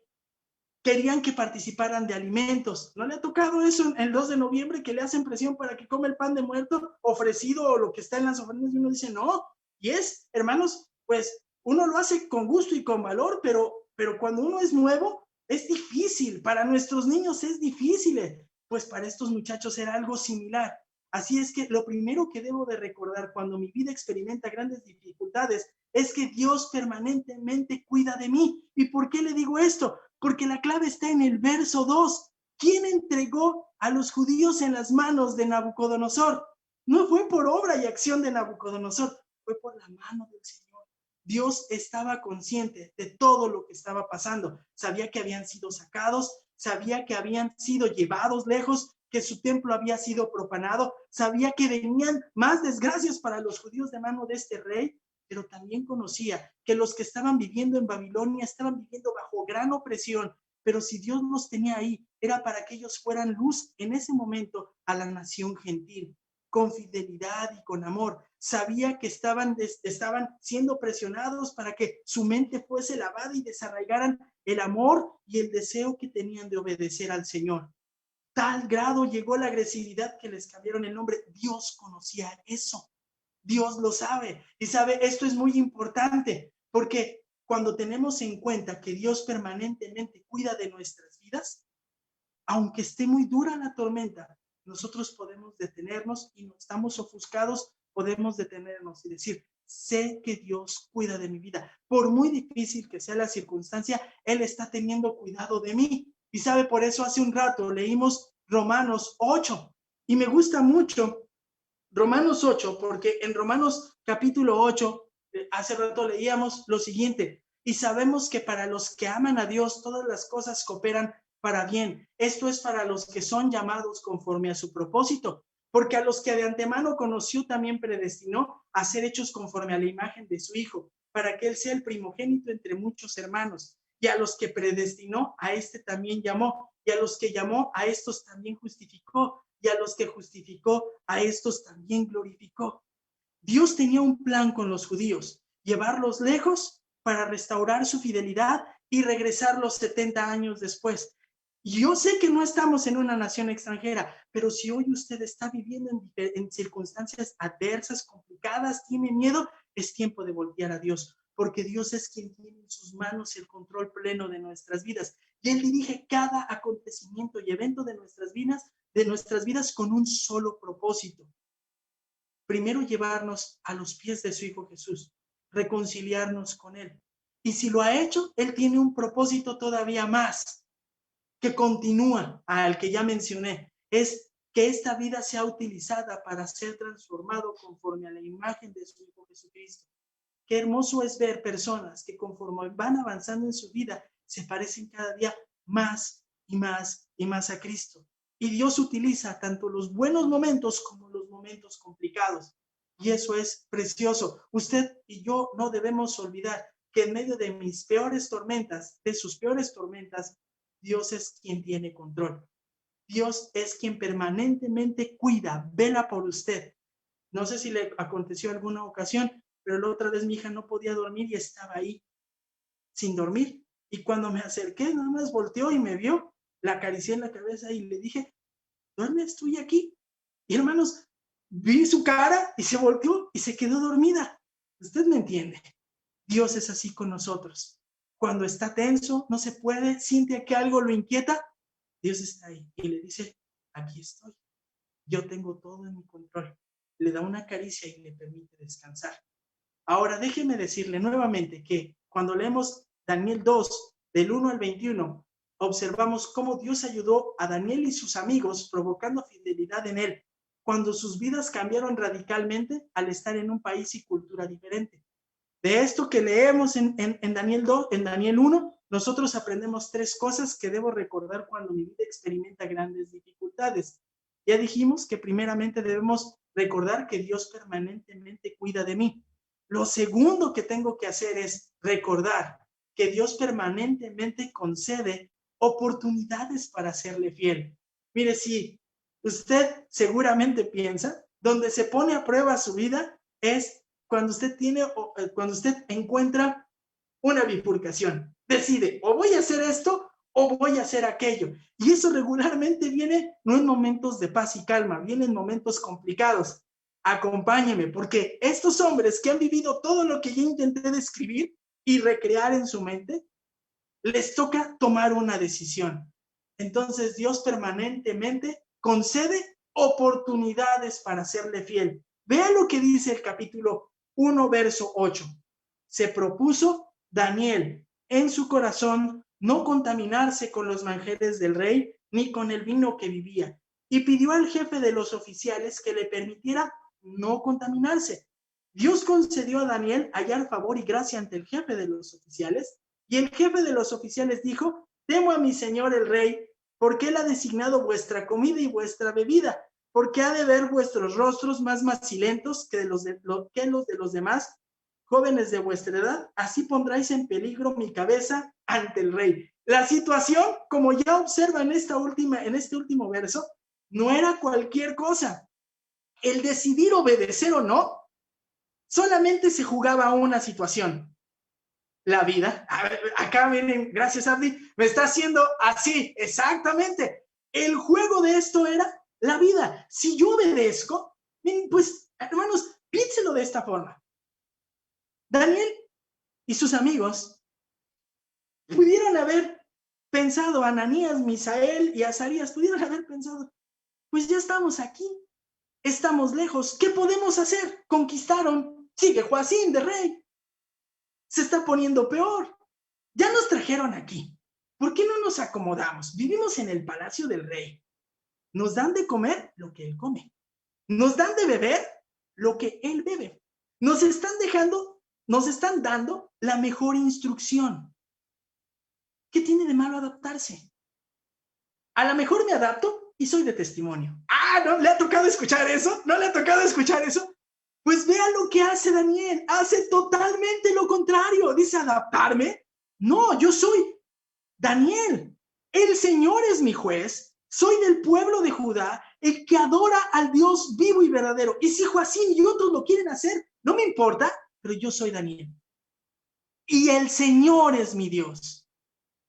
A: Querían que participaran de alimentos. ¿No le ha tocado eso el 2 de noviembre que le hacen presión para que come el pan de muerto ofrecido o lo que está en las ofrendas y uno dice no? Y hermanos, pues uno lo hace con gusto y con valor, pero cuando uno es nuevo es difícil. Para nuestros niños es difícil. Pues para estos muchachos era algo similar. Así es que lo primero que debo de recordar cuando mi vida experimenta grandes dificultades es que Dios permanentemente cuida de mí. ¿Y por qué le digo esto? Porque la clave está en el verso 2. ¿Quién entregó a los judíos en las manos de Nabucodonosor? No fue por obra y acción de Nabucodonosor, fue por la mano del Señor. Dios estaba consciente de todo lo que estaba pasando. Sabía que habían sido sacados, sabía que habían sido llevados lejos, que su templo había sido profanado, sabía que venían más desgracias para los judíos de mano de este rey, pero también conocía que los que estaban viviendo en Babilonia estaban viviendo bajo gran opresión, pero si Dios los tenía ahí, era para que ellos fueran luz en ese momento a la nación gentil, con fidelidad y con amor. Sabía que estaban siendo presionados para que su mente fuese lavada y desarraigaran el amor y el deseo que tenían de obedecer al Señor. Tal grado llegó la agresividad que les cambiaron el nombre. Dios conocía eso. Dios lo sabe. Y sabe, esto es muy importante, porque cuando tenemos en cuenta que Dios permanentemente cuida de nuestras vidas, aunque esté muy dura la tormenta, nosotros podemos detenernos y no estamos ofuscados, podemos detenernos y decir, sé que Dios cuida de mi vida. Por muy difícil que sea la circunstancia, Él está teniendo cuidado de mí. Y sabe, por eso hace un rato leímos Romanos 8 y me gusta mucho Romanos 8, porque en Romanos capítulo 8, hace rato leíamos lo siguiente, y sabemos que para los que aman a Dios todas las cosas cooperan para bien. Esto es para los que son llamados conforme a su propósito, porque a los que de antemano conoció también predestinó a ser hechos conforme a la imagen de su Hijo, para que Él sea el primogénito entre muchos hermanos. Y a los que predestinó, a este también llamó, y a los que llamó, a estos también justificó, y a los que justificó, a estos también glorificó. Dios tenía un plan con los judíos, llevarlos lejos para restaurar su fidelidad y regresarlos 70 años después. Y yo sé que no estamos en una nación extranjera, pero si hoy usted está viviendo en circunstancias adversas, complicadas, tiene miedo, es tiempo de voltear a Dios, porque Dios es quien tiene en sus manos el control pleno de nuestras vidas. Y Él dirige cada acontecimiento y evento de nuestras vidas con un solo propósito. Primero, llevarnos a los pies de su Hijo Jesús, reconciliarnos con Él. Y si lo ha hecho, Él tiene un propósito todavía más, que continúa al que ya mencioné, es que esta vida sea utilizada para ser transformado conforme a la imagen de su Hijo Jesucristo. Qué hermoso es ver personas que conforme van avanzando en su vida, se parecen cada día más y más y más a Cristo. Y Dios utiliza tanto los buenos momentos como los momentos complicados. Y eso es precioso. Usted y yo no debemos olvidar que en medio de mis peores tormentas, de sus peores tormentas, Dios es quien tiene control. Dios es quien permanentemente cuida, vela por usted. No sé si le aconteció alguna ocasión, pero la otra vez mi hija no podía dormir y estaba ahí sin dormir. Y cuando me acerqué, nada más volteó y me vio, la acaricié en la cabeza y le dije, ¿duermes tú aquí? Y hermanos, vi su cara y se volteó y se quedó dormida. Usted me entiende. Dios es así con nosotros. Cuando está tenso, no se puede, siente que algo lo inquieta, Dios está ahí y le dice, aquí estoy. Yo tengo todo en mi control. Le da una caricia y le permite descansar. Ahora déjeme decirle nuevamente que cuando leemos Daniel 2, del 1 al 21, observamos cómo Dios ayudó a Daniel y sus amigos provocando fidelidad en él, cuando sus vidas cambiaron radicalmente al estar en un país y cultura diferente. De esto que leemos en Daniel 2, en Daniel 1, nosotros aprendemos 3 cosas que debo recordar cuando mi vida experimenta grandes dificultades. Ya dijimos que primeramente debemos recordar que Dios permanentemente cuida de mí. Lo segundo que tengo que hacer es recordar que Dios permanentemente concede oportunidades para serle fiel. Mire, si usted seguramente piensa, donde se pone a prueba su vida es cuando usted encuentra una bifurcación. Decide, o voy a hacer esto o voy a hacer aquello. Y eso regularmente viene no en momentos de paz y calma, viene en momentos complicados. Acompáñeme, porque estos hombres que han vivido todo lo que yo intenté describir y recrear en su mente, les toca tomar una decisión. Entonces Dios permanentemente concede oportunidades para serle fiel. Vea lo que dice el capítulo 1, verso 8. Se propuso Daniel en su corazón no contaminarse con los manjares del rey ni con el vino que bebía, y pidió al jefe de los oficiales que le permitiera no contaminarse. Dios concedió a Daniel hallar favor y gracia ante el jefe de los oficiales, y el jefe de los oficiales dijo: temo a mi señor el rey, porque él ha designado vuestra comida y vuestra bebida, porque ha de ver vuestros rostros más macilentos que los de los demás jóvenes de vuestra edad, así pondráis en peligro mi cabeza ante el rey. La situación, como ya observa en este último verso, no era cualquier cosa. El decidir obedecer o no solamente se jugaba a una situación: la vida. Acá vienen, gracias Abdi, me está haciendo así, exactamente. El juego de esto era la vida. Si yo obedezco, pues hermanos, piénselo de esta forma. Daniel y sus amigos pudieron haber pensado, Ananías, Misael y Azarías pudieron haber pensado: pues ya estamos aquí, estamos lejos, ¿qué podemos hacer? Conquistaron, sigue Joacim de rey, se está poniendo peor, ya nos trajeron aquí, ¿por qué no nos acomodamos? Vivimos en el palacio del rey, nos dan de comer lo que él come, nos dan de beber lo que él bebe, nos están dando la mejor instrucción. ¿Qué tiene de malo adaptarse? A lo mejor me adapto y soy de testimonio. ¿No le ha tocado escuchar eso? ¿No le ha tocado escuchar eso? Pues vea lo que hace Daniel. Hace totalmente lo contrario. Dice: ¿adaptarme? No, yo soy Daniel. El Señor es mi juez. Soy del pueblo de Judá, el que adora al Dios vivo y verdadero. Y si Joacim y otros lo quieren hacer, no me importa, pero yo soy Daniel. Y el Señor es mi Dios.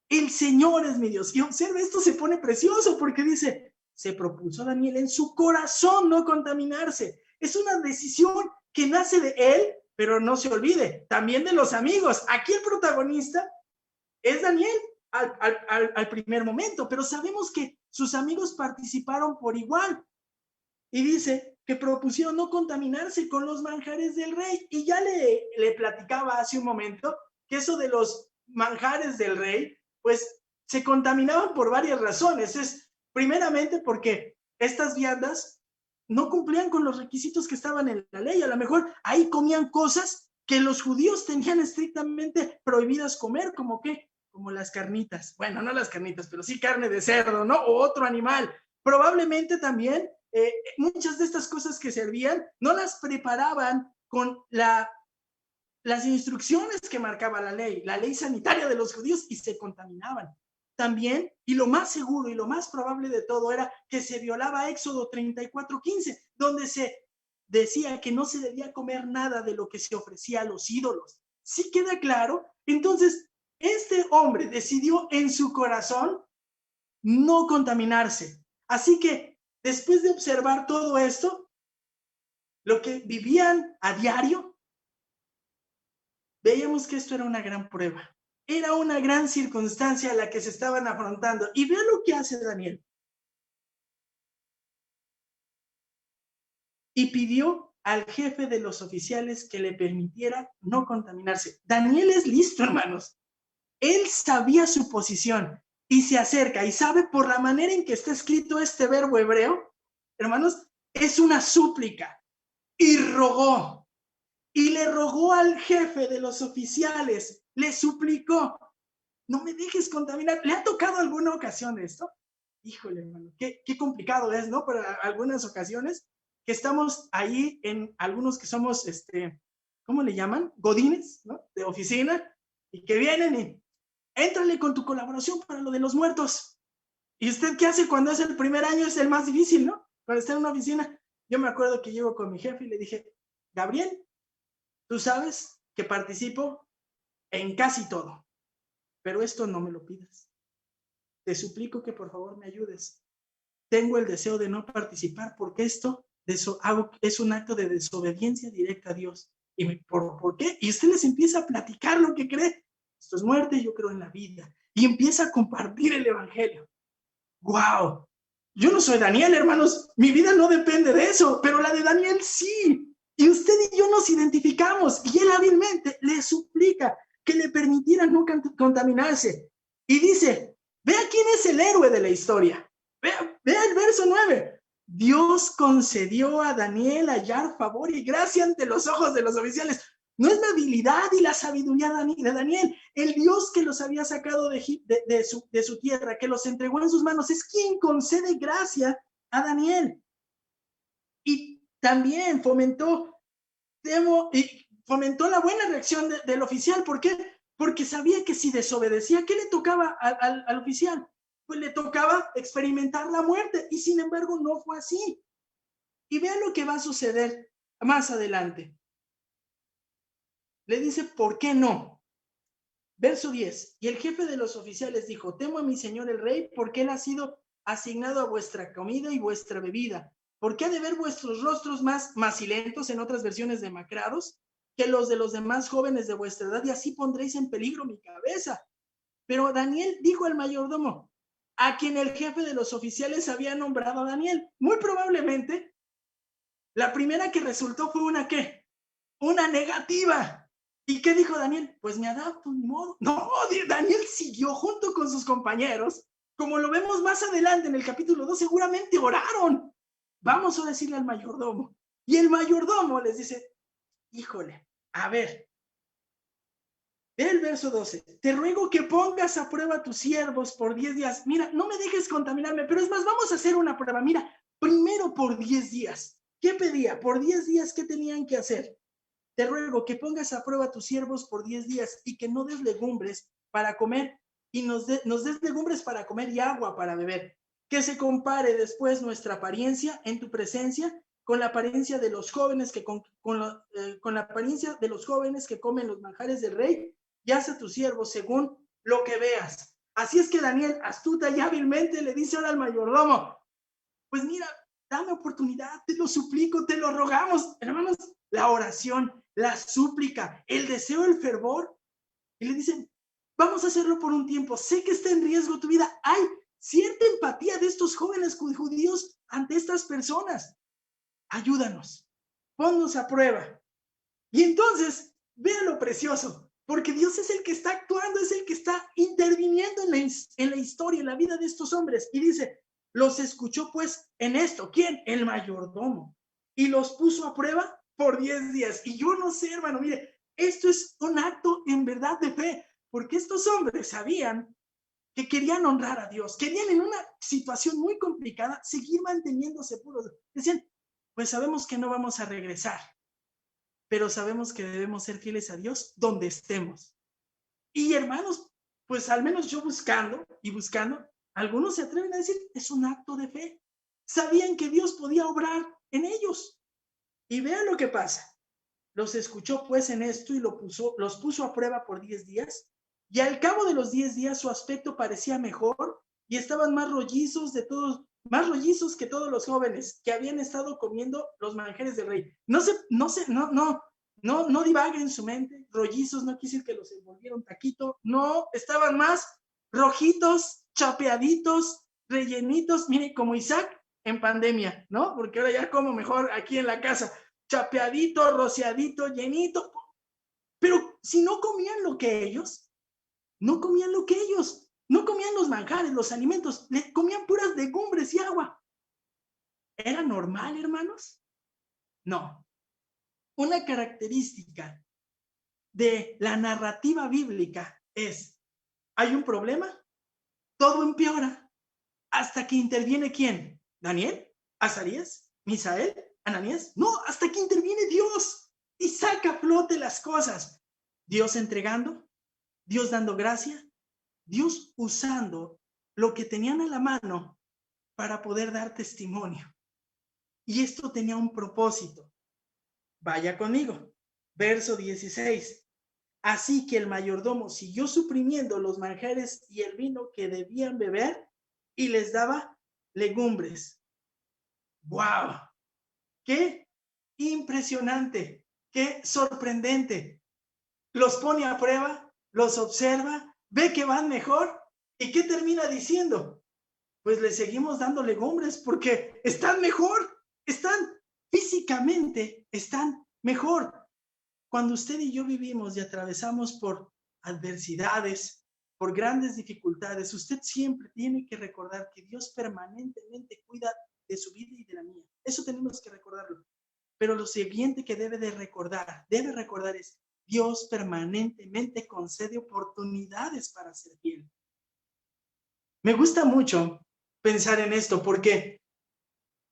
A: El Señor es mi Dios. Y observa, esto se pone precioso porque dice: se propuso Daniel en su corazón no contaminarse. Es una decisión que nace de él, pero no se olvide, también de los amigos. Aquí el protagonista es Daniel al primer momento, pero sabemos que sus amigos participaron por igual. Y dice que propusieron no contaminarse con los manjares del rey. Y ya le platicaba hace un momento que eso de los manjares del rey, pues se contaminaban por varias razones. Primeramente porque estas viandas no cumplían con los requisitos que estaban en la ley. A lo mejor ahí comían cosas que los judíos tenían estrictamente prohibidas comer, como las carnitas. Bueno, no las carnitas, pero sí carne de cerdo, ¿no? O otro animal. Probablemente también muchas de estas cosas que servían no las preparaban con las instrucciones que marcaba la ley sanitaria de los judíos, y se contaminaban. También, y lo más seguro y lo más probable de todo, era que se violaba Éxodo 34:15, donde se decía que no se debía comer nada de lo que se ofrecía a los ídolos. ¿Sí queda claro? Entonces, este hombre decidió en su corazón no contaminarse. Así que, después de observar todo esto, lo que vivían a diario, veíamos que esto era una gran prueba. Era una gran circunstancia a la que se estaban afrontando. Y vea lo que hace Daniel. Y pidió al jefe de los oficiales que le permitiera no contaminarse. Daniel es listo, hermanos. Él sabía su posición y se acerca y sabe, por la manera en que está escrito este verbo hebreo, hermanos, es una súplica. Y rogó. Y le rogó al jefe de los oficiales, le suplicó: no me dejes contaminar. ¿Le ha tocado alguna ocasión esto? Híjole, hermano, qué complicado es, ¿no? Para algunas ocasiones que estamos ahí, en algunos que somos, ¿cómo le llaman? Godines, ¿no? De oficina, y que vienen y éntrale con tu colaboración para lo de los muertos. ¿Y usted qué hace cuando es el primer año? Es el más difícil, ¿no? Para estar en una oficina. Yo me acuerdo que llego con mi jefe y le dije: Gabriel, tú sabes que participo en casi todo, pero esto no me lo pidas. Te suplico que por favor me ayudes. Tengo el deseo de no participar porque esto es un acto de desobediencia directa a Dios. ¿Y por qué? Y usted les empieza a platicar lo que cree. Esto es muerte, yo creo en la vida. Y empieza a compartir el evangelio. ¡Wow! Yo no soy Daniel, hermanos. Mi vida no depende de eso, pero la de Daniel sí. Y usted y yo nos identificamos, y él hábilmente le suplica que le permitieran no contaminarse. Y dice: vea quién es el héroe de la historia. Vea el verso 9. Dios concedió a Daniel hallar favor y gracia ante los ojos de los oficiales. No es la habilidad y la sabiduría de Daniel. El Dios que los había sacado de su tierra, que los entregó en sus manos, es quien concede gracia a Daniel. Y también fomentó la buena reacción del oficial. ¿Por qué? Porque sabía que si desobedecía, ¿qué le tocaba al oficial? Pues le tocaba experimentar la muerte, y sin embargo no fue así. Y vean lo que va a suceder más adelante. Le dice, ¿por qué no? Verso 10. Y el jefe de los oficiales dijo, temo a mi señor el rey, porque él ha sido asignado a vuestra comida y vuestra bebida. ¿Por qué ha de ver vuestros rostros más macilentos, en otras versiones demacrados, que los de los demás jóvenes de vuestra edad? Y así pondréis en peligro mi cabeza. Pero Daniel dijo al mayordomo, a quien el jefe de los oficiales había nombrado a Daniel. Muy probablemente, la primera que resultó fue una ¿qué? Una negativa. ¿Y qué dijo Daniel? Pues me adapto, ni modo. No, Daniel siguió junto con sus compañeros. Como lo vemos más adelante en el capítulo 2, seguramente oraron. Vamos a decirle al mayordomo. Y el mayordomo les dice, híjole, a ver, ve el verso 12. Te ruego que pongas a prueba a tus siervos por 10 días. Mira, no me dejes contaminarme, pero es más, vamos a hacer una prueba. Mira, primero por 10 días. ¿Qué pedía? Por 10 días, ¿qué tenían que hacer? Te ruego que pongas a prueba a tus siervos por 10 días y que no des legumbres para comer y nos des legumbres para comer y agua para beber. Que se compare después nuestra apariencia en tu presencia con la apariencia de los jóvenes con la apariencia de los jóvenes que comen los manjares del rey, y haz a tus siervos según lo que veas. Así es que Daniel, astuta y hábilmente, le dice ahora al mayordomo, pues mira, dame oportunidad, te lo suplico, te lo rogamos. Hermanos, la oración, la súplica, el deseo, el fervor. Y le dicen, vamos a hacerlo por un tiempo. Sé que está en riesgo tu vida. Hay cierta empatía de estos jóvenes judíos ante estas personas. Ayúdanos, ponnos a prueba. Y entonces, vean lo precioso, porque Dios es el que está actuando, es el que está interviniendo en la historia, en la vida de estos hombres. Y dice, los escuchó pues en esto. ¿Quién? El mayordomo. Y los puso a prueba por 10 días. Y yo no sé, hermano, mire, esto es un acto en verdad de fe, porque estos hombres sabían que querían honrar a Dios, querían en una situación muy complicada seguir manteniéndose puros. Decían, pues sabemos que no vamos a regresar, pero sabemos que debemos ser fieles a Dios donde estemos. Y hermanos, pues al menos yo buscando y buscando, algunos se atreven a decir, es un acto de fe. Sabían que Dios podía obrar en ellos. Y vean lo que pasa. Los escuchó pues en esto y los puso a prueba por 10 días. Y al cabo de los 10 días su aspecto parecía mejor y estaban más rollizos que todos los jóvenes que habían estado comiendo los manjares del rey. No divague en su mente. Rollizos no quiere decir que los envolvieron taquito. No, estaban más rojitos, chapeaditos, rellenitos. Mire, como Isaac en pandemia, ¿no? Porque ahora ya como mejor aquí en la casa. Chapeadito, rociadito, llenito. Pero si no comían lo que ellos, no comían lo que ellos, no comían los manjares, los alimentos, comían puras legumbres y agua. ¿Era normal, hermanos? No. Una característica de la narrativa bíblica es, hay un problema, todo empeora, hasta que interviene ¿quién? ¿Daniel? ¿Azarías? ¿Misael? ¿Ananías? No, hasta que interviene Dios y saca a flote las cosas. Dios entregando, Dios dando gracia, Dios usando lo que tenían a la mano para poder dar testimonio. Y esto tenía un propósito. Vaya conmigo. Verso 16. Así que el mayordomo siguió suprimiendo los manjares y el vino que debían beber y les daba legumbres. ¡Wow! ¡Qué impresionante! ¡Qué sorprendente! Los pone a prueba, los observa, ve que van mejor. ¿Y qué termina diciendo? Pues le seguimos dando legumbres porque están mejor, están físicamente, están mejor. Cuando usted y yo vivimos y atravesamos por adversidades, por grandes dificultades, usted siempre tiene que recordar que Dios permanentemente cuida de su vida y de la mía. Eso tenemos que recordarlo. Pero lo siguiente que debe recordar es, Dios permanentemente concede oportunidades para ser fiel. Me gusta mucho pensar en esto porque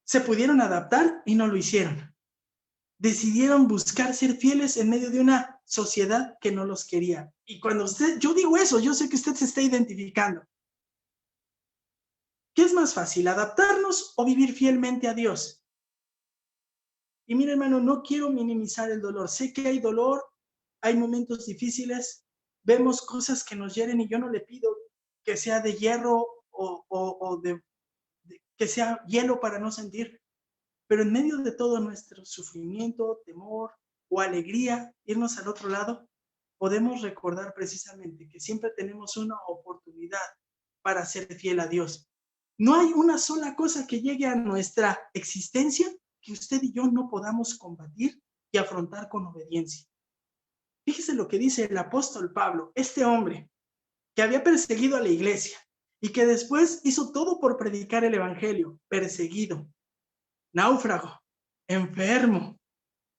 A: se pudieron adaptar y no lo hicieron. Decidieron buscar ser fieles en medio de una sociedad que no los quería. Y cuando yo digo eso, yo sé que usted se está identificando. ¿Qué es más fácil, adaptarnos o vivir fielmente a Dios? Y mira, hermano, no quiero minimizar el dolor. Sé que hay dolor, hay momentos difíciles, vemos cosas que nos hieren y yo no le pido que sea de hierro o que sea hielo para no sentir. Pero en medio de todo nuestro sufrimiento, temor o alegría, irnos al otro lado, podemos recordar precisamente que siempre tenemos una oportunidad para ser fiel a Dios. No hay una sola cosa que llegue a nuestra existencia que usted y yo no podamos combatir y afrontar con obediencia. Fíjese lo que dice el apóstol Pablo, este hombre que había perseguido a la iglesia y que después hizo todo por predicar el evangelio, perseguido, náufrago, enfermo,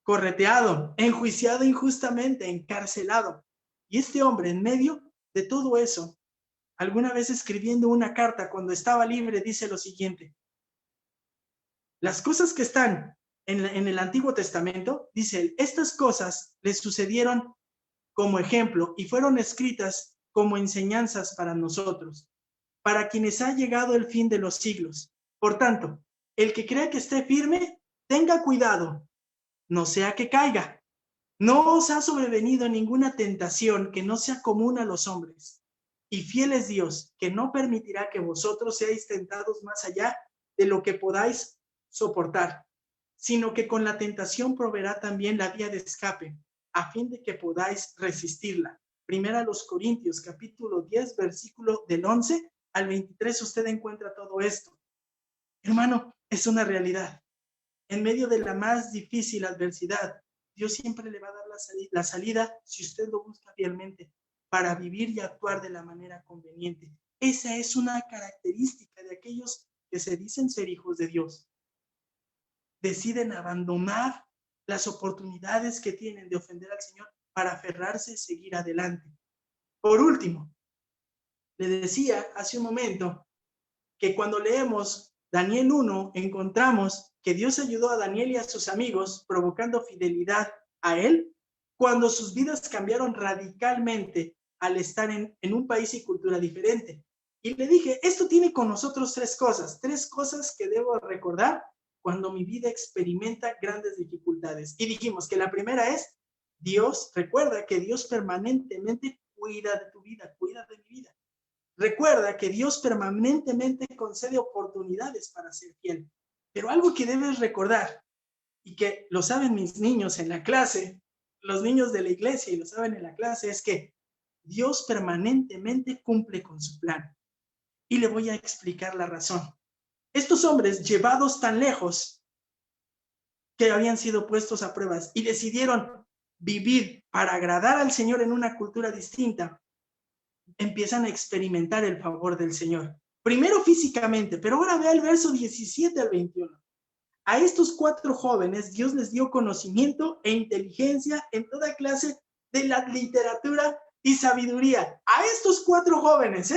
A: correteado, enjuiciado injustamente, encarcelado. Y este hombre, en medio de todo eso, alguna vez escribiendo una carta cuando estaba libre, dice lo siguiente: las cosas que están en el Antiguo Testamento, dice él, estas cosas le sucedieron como ejemplo y fueron escritas como enseñanzas para nosotros, para quienes ha llegado el fin de los siglos. Por tanto, el que crea que esté firme, tenga cuidado, no sea que caiga. No os ha sobrevenido ninguna tentación que no sea común a los hombres. Y fiel es Dios, que no permitirá que vosotros seáis tentados más allá de lo que podáis soportar, sino que con la tentación proveerá también la vía de escape, a fin de que podáis resistirla. Primera a los Corintios, capítulo 10, versículo del 11 al 23, usted encuentra todo esto. Hermano, es una realidad. En medio de la más difícil adversidad, Dios siempre le va a dar la salida si usted lo busca fielmente para vivir y actuar de la manera conveniente. Esa es una característica de aquellos que se dicen ser hijos de Dios. Deciden abandonar las oportunidades que tienen de ofender al Señor para aferrarse y seguir adelante. Por último, le decía hace un momento que cuando leemos Daniel 1, encontramos que Dios ayudó a Daniel y a sus amigos provocando fidelidad a él cuando sus vidas cambiaron radicalmente al estar en un país y cultura diferente. Y le dije, esto tiene con nosotros tres cosas que debo recordar cuando mi vida experimenta grandes dificultades. Y dijimos que la primera es, Dios, recuerda que Dios permanentemente cuida de tu vida, cuida de mi vida. Recuerda que Dios permanentemente concede oportunidades para ser fiel. Pero algo que debes recordar, y que lo saben mis niños en la clase, los niños de la iglesia y lo saben en la clase, es que Dios permanentemente cumple con su plan. Y le voy a explicar la razón. Estos hombres llevados tan lejos que habían sido puestos a pruebas y decidieron vivir para agradar al Señor en una cultura distinta, empiezan a experimentar el favor del Señor. Primero físicamente, pero ahora vea el verso 17 al 21. A estos 4 jóvenes Dios les dio conocimiento e inteligencia en toda clase de la literatura y sabiduría. A estos 4 jóvenes,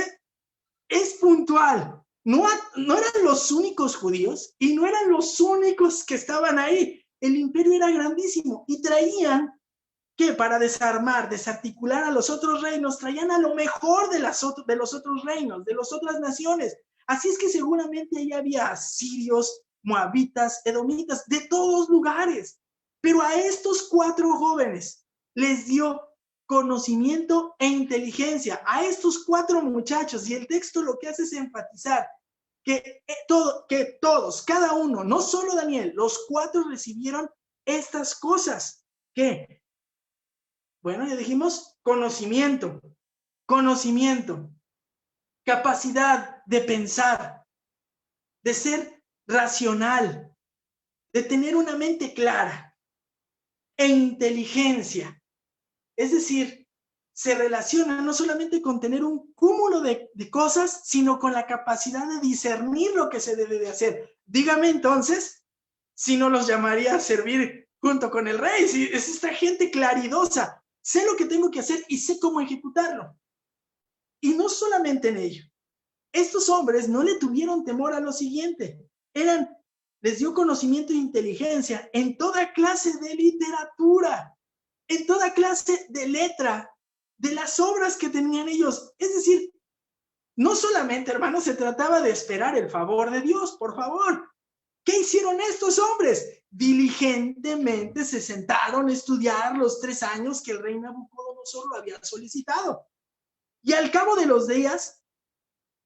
A: es puntual. No eran los únicos judíos y no eran los únicos que estaban ahí. El imperio era grandísimo y traían que para desarmar, desarticular a los otros reinos, traían a lo mejor de los otros reinos, de las otras naciones. Así es que seguramente ahí había asirios, moabitas, edomitas, de todos lugares. Pero a estos 4 jóvenes les dio conocimiento e inteligencia. A estos 4 muchachos, y el texto lo que hace es enfatizar que todos, cada uno, no solo Daniel, los 4 recibieron estas cosas. ¿Qué? Bueno, ya dijimos conocimiento, capacidad de pensar, de ser racional, de tener una mente clara e inteligencia. Es decir, se relaciona no solamente con tener un cúmulo de cosas, sino con la capacidad de discernir lo que se debe de hacer. Dígame entonces, si no los llamaría a servir junto con el rey, si es esta gente claridosa, sé lo que tengo que hacer y sé cómo ejecutarlo. Y no solamente en ello, estos hombres no le tuvieron temor a lo siguiente, les dio conocimiento e inteligencia en toda clase de literatura, en toda clase de letra, de las obras que tenían ellos. Es decir, no solamente, hermanos, se trataba de esperar el favor de Dios, por favor. ¿Qué hicieron estos hombres? Diligentemente se sentaron a estudiar los 3 años que el rey Nabucodonosor lo había solicitado. Y al cabo de los días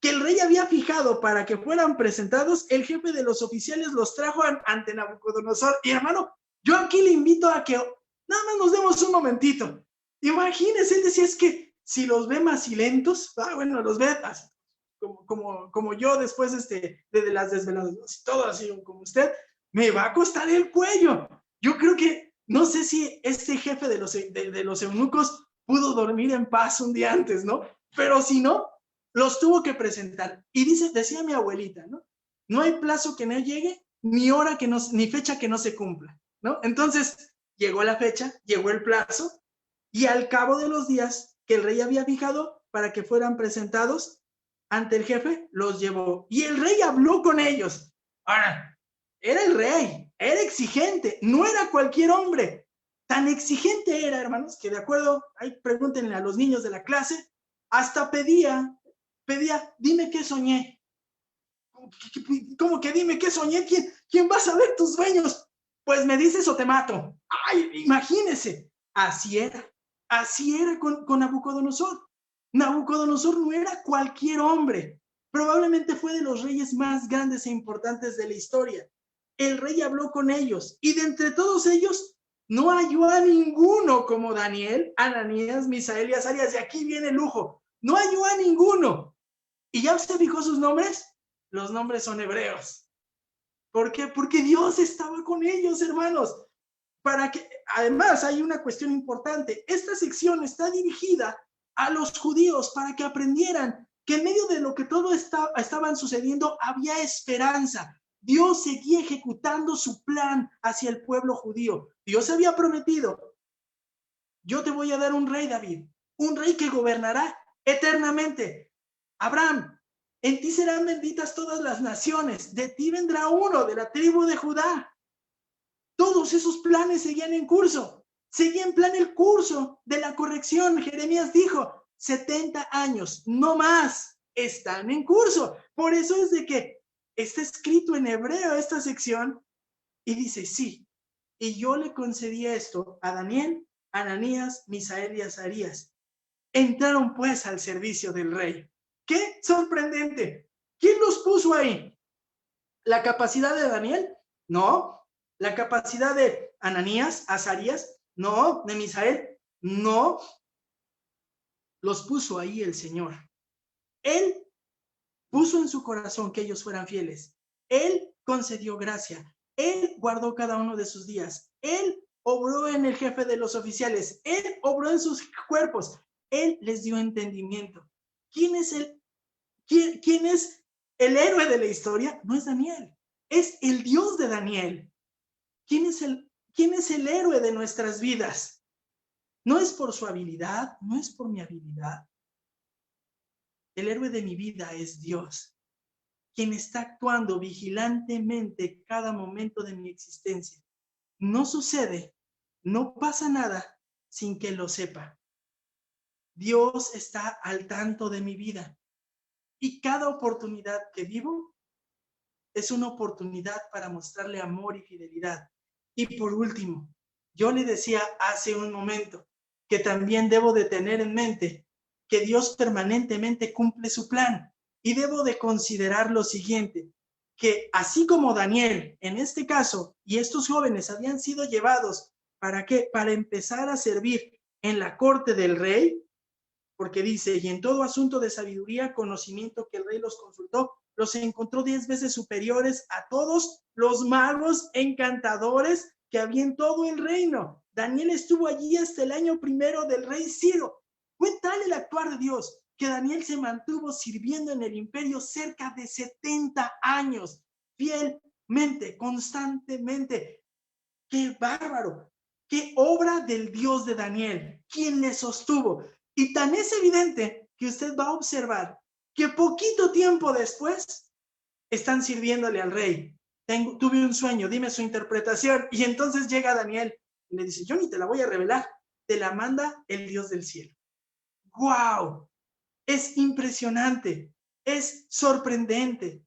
A: que el rey había fijado para que fueran presentados, el jefe de los oficiales los trajo ante Nabucodonosor. Y hermano, yo aquí le invito a que nada más nos demos un momentito. Imagínense, él decía, es que si los ve macilentos, bueno, los ve así, como yo después de las desveladas, todo así como usted, me va a costar el cuello. Yo creo que, no sé si este jefe de los eunucos pudo dormir en paz un día antes, ¿no? Pero si no, los tuvo que presentar. Y decía mi abuelita, ¿no? No hay plazo que no llegue, ni hora que no, ni fecha que no se cumpla, ¿no? Entonces, llegó la fecha, llegó el plazo, y al cabo de los días que el rey había fijado para que fueran presentados ante el jefe, los llevó. Y el rey habló con ellos. Ahora, era el rey, era exigente, no era cualquier hombre. Tan exigente era, hermanos, que de acuerdo, ahí pregúntenle a los niños de la clase, hasta pedía, dime qué soñé. ¿Cómo que dime qué soñé? ¿Quién va a saber tus sueños? Pues me dices o te mato. Ay, imagínese. Así era con Nabucodonosor. Nabucodonosor no era cualquier hombre. Probablemente fue de los reyes más grandes e importantes de la historia. El rey habló con ellos y de entre todos ellos no halló a ninguno como Daniel, Ananías, Misael y Azarías. De aquí viene el lujo. No halló a ninguno. ¿Y ya usted fijó sus nombres? Los nombres son hebreos. ¿Por qué? Porque Dios estaba con ellos, hermanos. Además, hay una cuestión importante. Esta sección está dirigida a los judíos para que aprendieran que en medio de lo que todo estaban sucediendo había esperanza. Dios seguía ejecutando su plan hacia el pueblo judío. Dios había prometido, yo te voy a dar un rey, David, un rey que gobernará eternamente. Abraham, en ti serán benditas todas las naciones, de ti vendrá uno de la tribu de Judá. Todos esos planes seguían en curso, seguía en plan el curso de la corrección. Jeremías dijo, 70 años, no más, están en curso. Por eso es de que está escrito en hebreo esta sección y dice, sí, y yo le concedí esto a Daniel, Ananías, Misael y Azarías. Entraron pues al servicio del rey. ¡Qué sorprendente! ¿Quién los puso ahí? ¿La capacidad de Daniel? No. ¿La capacidad de Ananías, Azarías? No. ¿De Misael? No. Los puso ahí el Señor. Él puso en su corazón que ellos fueran fieles. Él concedió gracia. Él guardó cada uno de sus días. Él obró en el jefe de los oficiales. Él obró en sus cuerpos. Él les dio entendimiento. ¿Quién es el héroe de la historia? No es Daniel. Es el Dios de Daniel. ¿Quién es el héroe de nuestras vidas? No es por su habilidad, no es por mi habilidad. El héroe de mi vida es Dios, quien está actuando vigilantemente cada momento de mi existencia. No sucede, no pasa nada sin que lo sepa. Dios está al tanto de mi vida y cada oportunidad que vivo es una oportunidad para mostrarle amor y fidelidad. Y por último, yo le decía hace un momento que también debo de tener en mente que Dios permanentemente cumple su plan y debo de considerar lo siguiente, que así como Daniel, en este caso, y estos jóvenes habían sido llevados, ¿para qué? Para empezar a servir en la corte del rey, porque dice, y en todo asunto de sabiduría, conocimiento que el rey los consultó, los encontró 10 veces superiores a todos los magos encantadores que había en todo el reino. Daniel estuvo allí hasta el año 1 del rey Ciro. Fue tal el actuar de Dios que Daniel se mantuvo sirviendo en el imperio cerca de 70 años, fielmente, constantemente. ¡Qué bárbaro! ¡Qué obra del Dios de Daniel! ¿Quién le sostuvo? Y tan es evidente que usted va a observar que poquito tiempo después están sirviéndole al rey. Tuve un sueño, dime su interpretación. Y entonces llega Daniel y le dice, yo ni te la voy a revelar, te la manda el Dios del cielo. ¡Wow! Es impresionante, es sorprendente.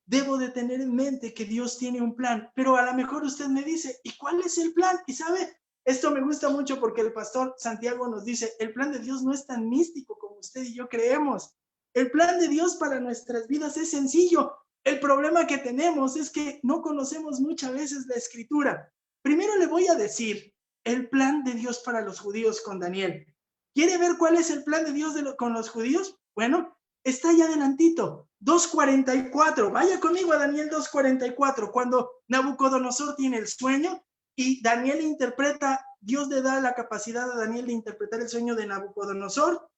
A: Debo de tener en mente que Dios tiene un plan, pero a lo mejor usted me dice, ¿y cuál es el plan? Y sabe, esto me gusta mucho porque el pastor Santiago nos dice, el plan de Dios no es tan místico como usted y yo creemos. El plan de Dios para nuestras vidas es sencillo. El problema que tenemos es que no conocemos muchas veces la escritura. Primero le voy a decir el plan de Dios para los judíos con Daniel. ¿Quiere ver cuál es el plan de Dios con los judíos? Bueno, está ahí adelantito, 2:44. Vaya conmigo a Daniel 2:44, cuando Nabucodonosor tiene el sueño y Daniel interpreta, Dios le da la capacidad a Daniel de interpretar el sueño de Nabucodonosor.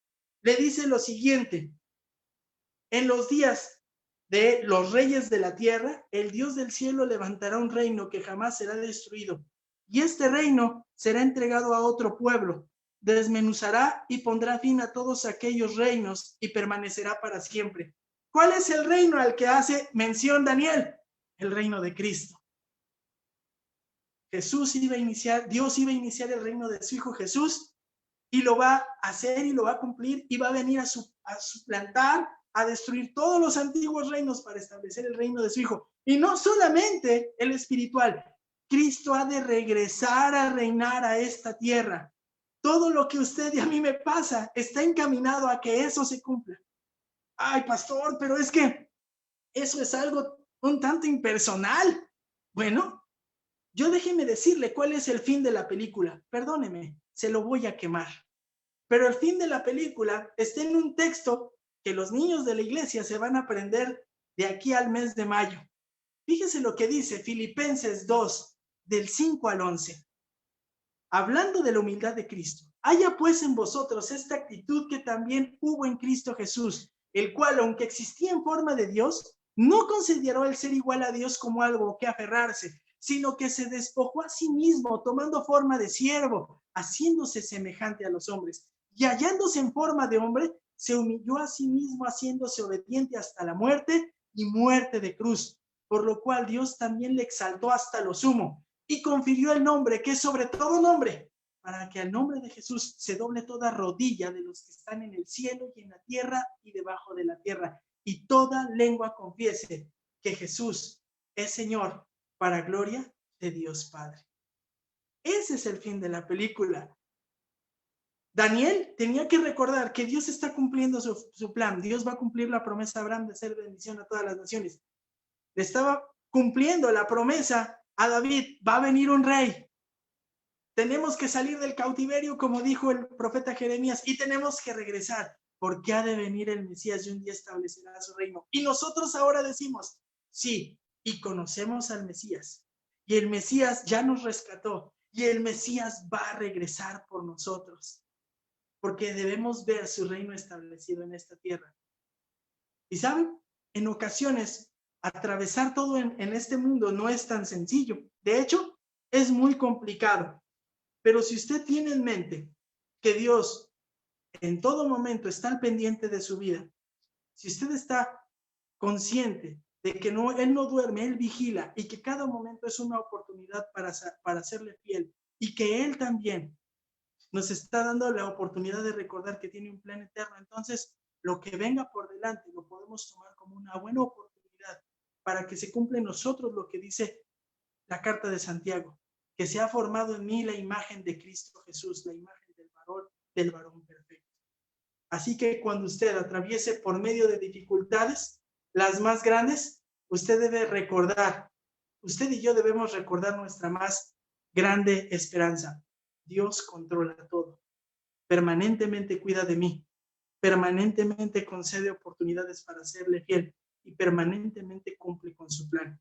A: Le dice lo siguiente: en los días de los reyes de la tierra, el Dios del cielo levantará un reino que jamás será destruido, y este reino será entregado a otro pueblo. Desmenuzará y pondrá fin a todos aquellos reinos y permanecerá para siempre. ¿Cuál es el reino al que hace mención Daniel? El reino de Cristo. Dios iba a iniciar el reino de su Hijo Jesús, y lo va a hacer y lo va a cumplir, y va a venir a suplantar, a destruir todos los antiguos reinos para establecer el reino de su Hijo. Y no solamente el espiritual, Cristo ha de regresar a reinar a esta tierra. Todo lo que usted y a mí me pasa está encaminado a que eso se cumpla. Ay, pastor, pero es que eso es algo un tanto impersonal. Bueno, yo déjeme decirle cuál es el fin de la película. Perdóneme, se lo voy a quemar. Pero el fin de la película está en un texto que los niños de la iglesia se van a aprender de aquí al mes de mayo. Fíjese lo que dice Filipenses 2, del 5 al 11. Hablando de la humildad de Cristo, haya pues en vosotros esta actitud que también hubo en Cristo Jesús, el cual, aunque existía en forma de Dios, no consideró el ser igual a Dios como algo que aferrarse, sino que se despojó a sí mismo, tomando forma de siervo, haciéndose semejante a los hombres, y hallándose en forma de hombre, se humilló a sí mismo, haciéndose obediente hasta la muerte y muerte de cruz, por lo cual Dios también le exaltó hasta lo sumo y confirió el nombre que es sobre todo nombre, para que al nombre de Jesús se doble toda rodilla de los que están en el cielo y en la tierra y debajo de la tierra, y toda lengua confiese que Jesús es Señor, para gloria de Dios Padre. Ese es el fin de la película. Daniel tenía que recordar que Dios está cumpliendo su plan. Dios va a cumplir la promesa de Abraham de ser bendición a todas las naciones. Le estaba cumpliendo la promesa a David: va a venir un rey. Tenemos que salir del cautiverio, como dijo el profeta Jeremías, y tenemos que regresar, porque ha de venir el Mesías y un día establecerá su reino. Y nosotros ahora decimos, sí, y conocemos al Mesías, y el Mesías ya nos rescató, y el Mesías va a regresar por nosotros, porque debemos ver su reino establecido en esta tierra. Y saben, en ocasiones atravesar todo en este mundo no es tan sencillo. De hecho, es muy complicado. Pero si usted tiene en mente que Dios en todo momento está al pendiente de su vida, si usted está consciente de que Él no duerme, Él vigila, y que cada momento es una oportunidad para serle fiel, y que Él también nos está dando la oportunidad de recordar que tiene un plan eterno, entonces lo que venga por delante lo podemos tomar como una buena oportunidad para que se cumpla en nosotros lo que dice la carta de Santiago, que se ha formado en mí la imagen de Cristo Jesús, la imagen del varón perfecto. Así que cuando usted atraviese por medio de dificultades, las más grandes, usted debe recordar, usted y yo debemos recordar nuestra más grande esperanza. Dios controla todo, permanentemente cuida de mí, permanentemente concede oportunidades para serle fiel y permanentemente cumple con su plan.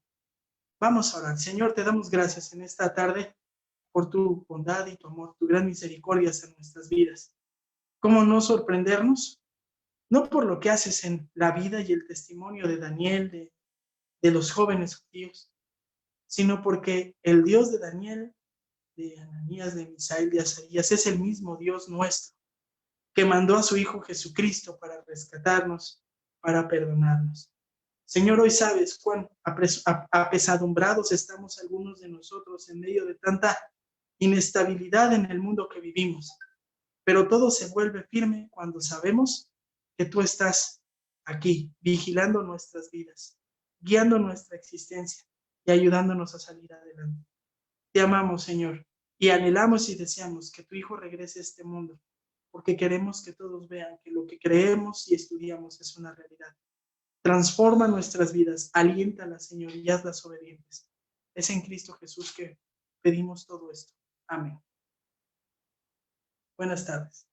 A: Vamos a orar. Señor, te damos gracias en esta tarde por tu bondad y tu amor, tu gran misericordia en nuestras vidas. ¿Cómo no sorprendernos? No por lo que haces en la vida y el testimonio de Daniel, de los jóvenes judíos, sino porque el Dios de Daniel, de Ananías, de Misael, de Azarías, es el mismo Dios nuestro, que mandó a su Hijo Jesucristo para rescatarnos, para perdonarnos. Señor, hoy sabes cuán apesadumbrados estamos algunos de nosotros en medio de tanta inestabilidad en el mundo que vivimos, pero todo se vuelve firme cuando sabemos que tú estás aquí, vigilando nuestras vidas, guiando nuestra existencia y ayudándonos a salir adelante. Te amamos, Señor, y anhelamos y deseamos que tu Hijo regrese a este mundo, porque queremos que todos vean que lo que creemos y estudiamos es una realidad. Transforma nuestras vidas, aliéntalas, Señor, y hazlas obedientes. Es en Cristo Jesús que pedimos todo esto. Amén. Buenas tardes.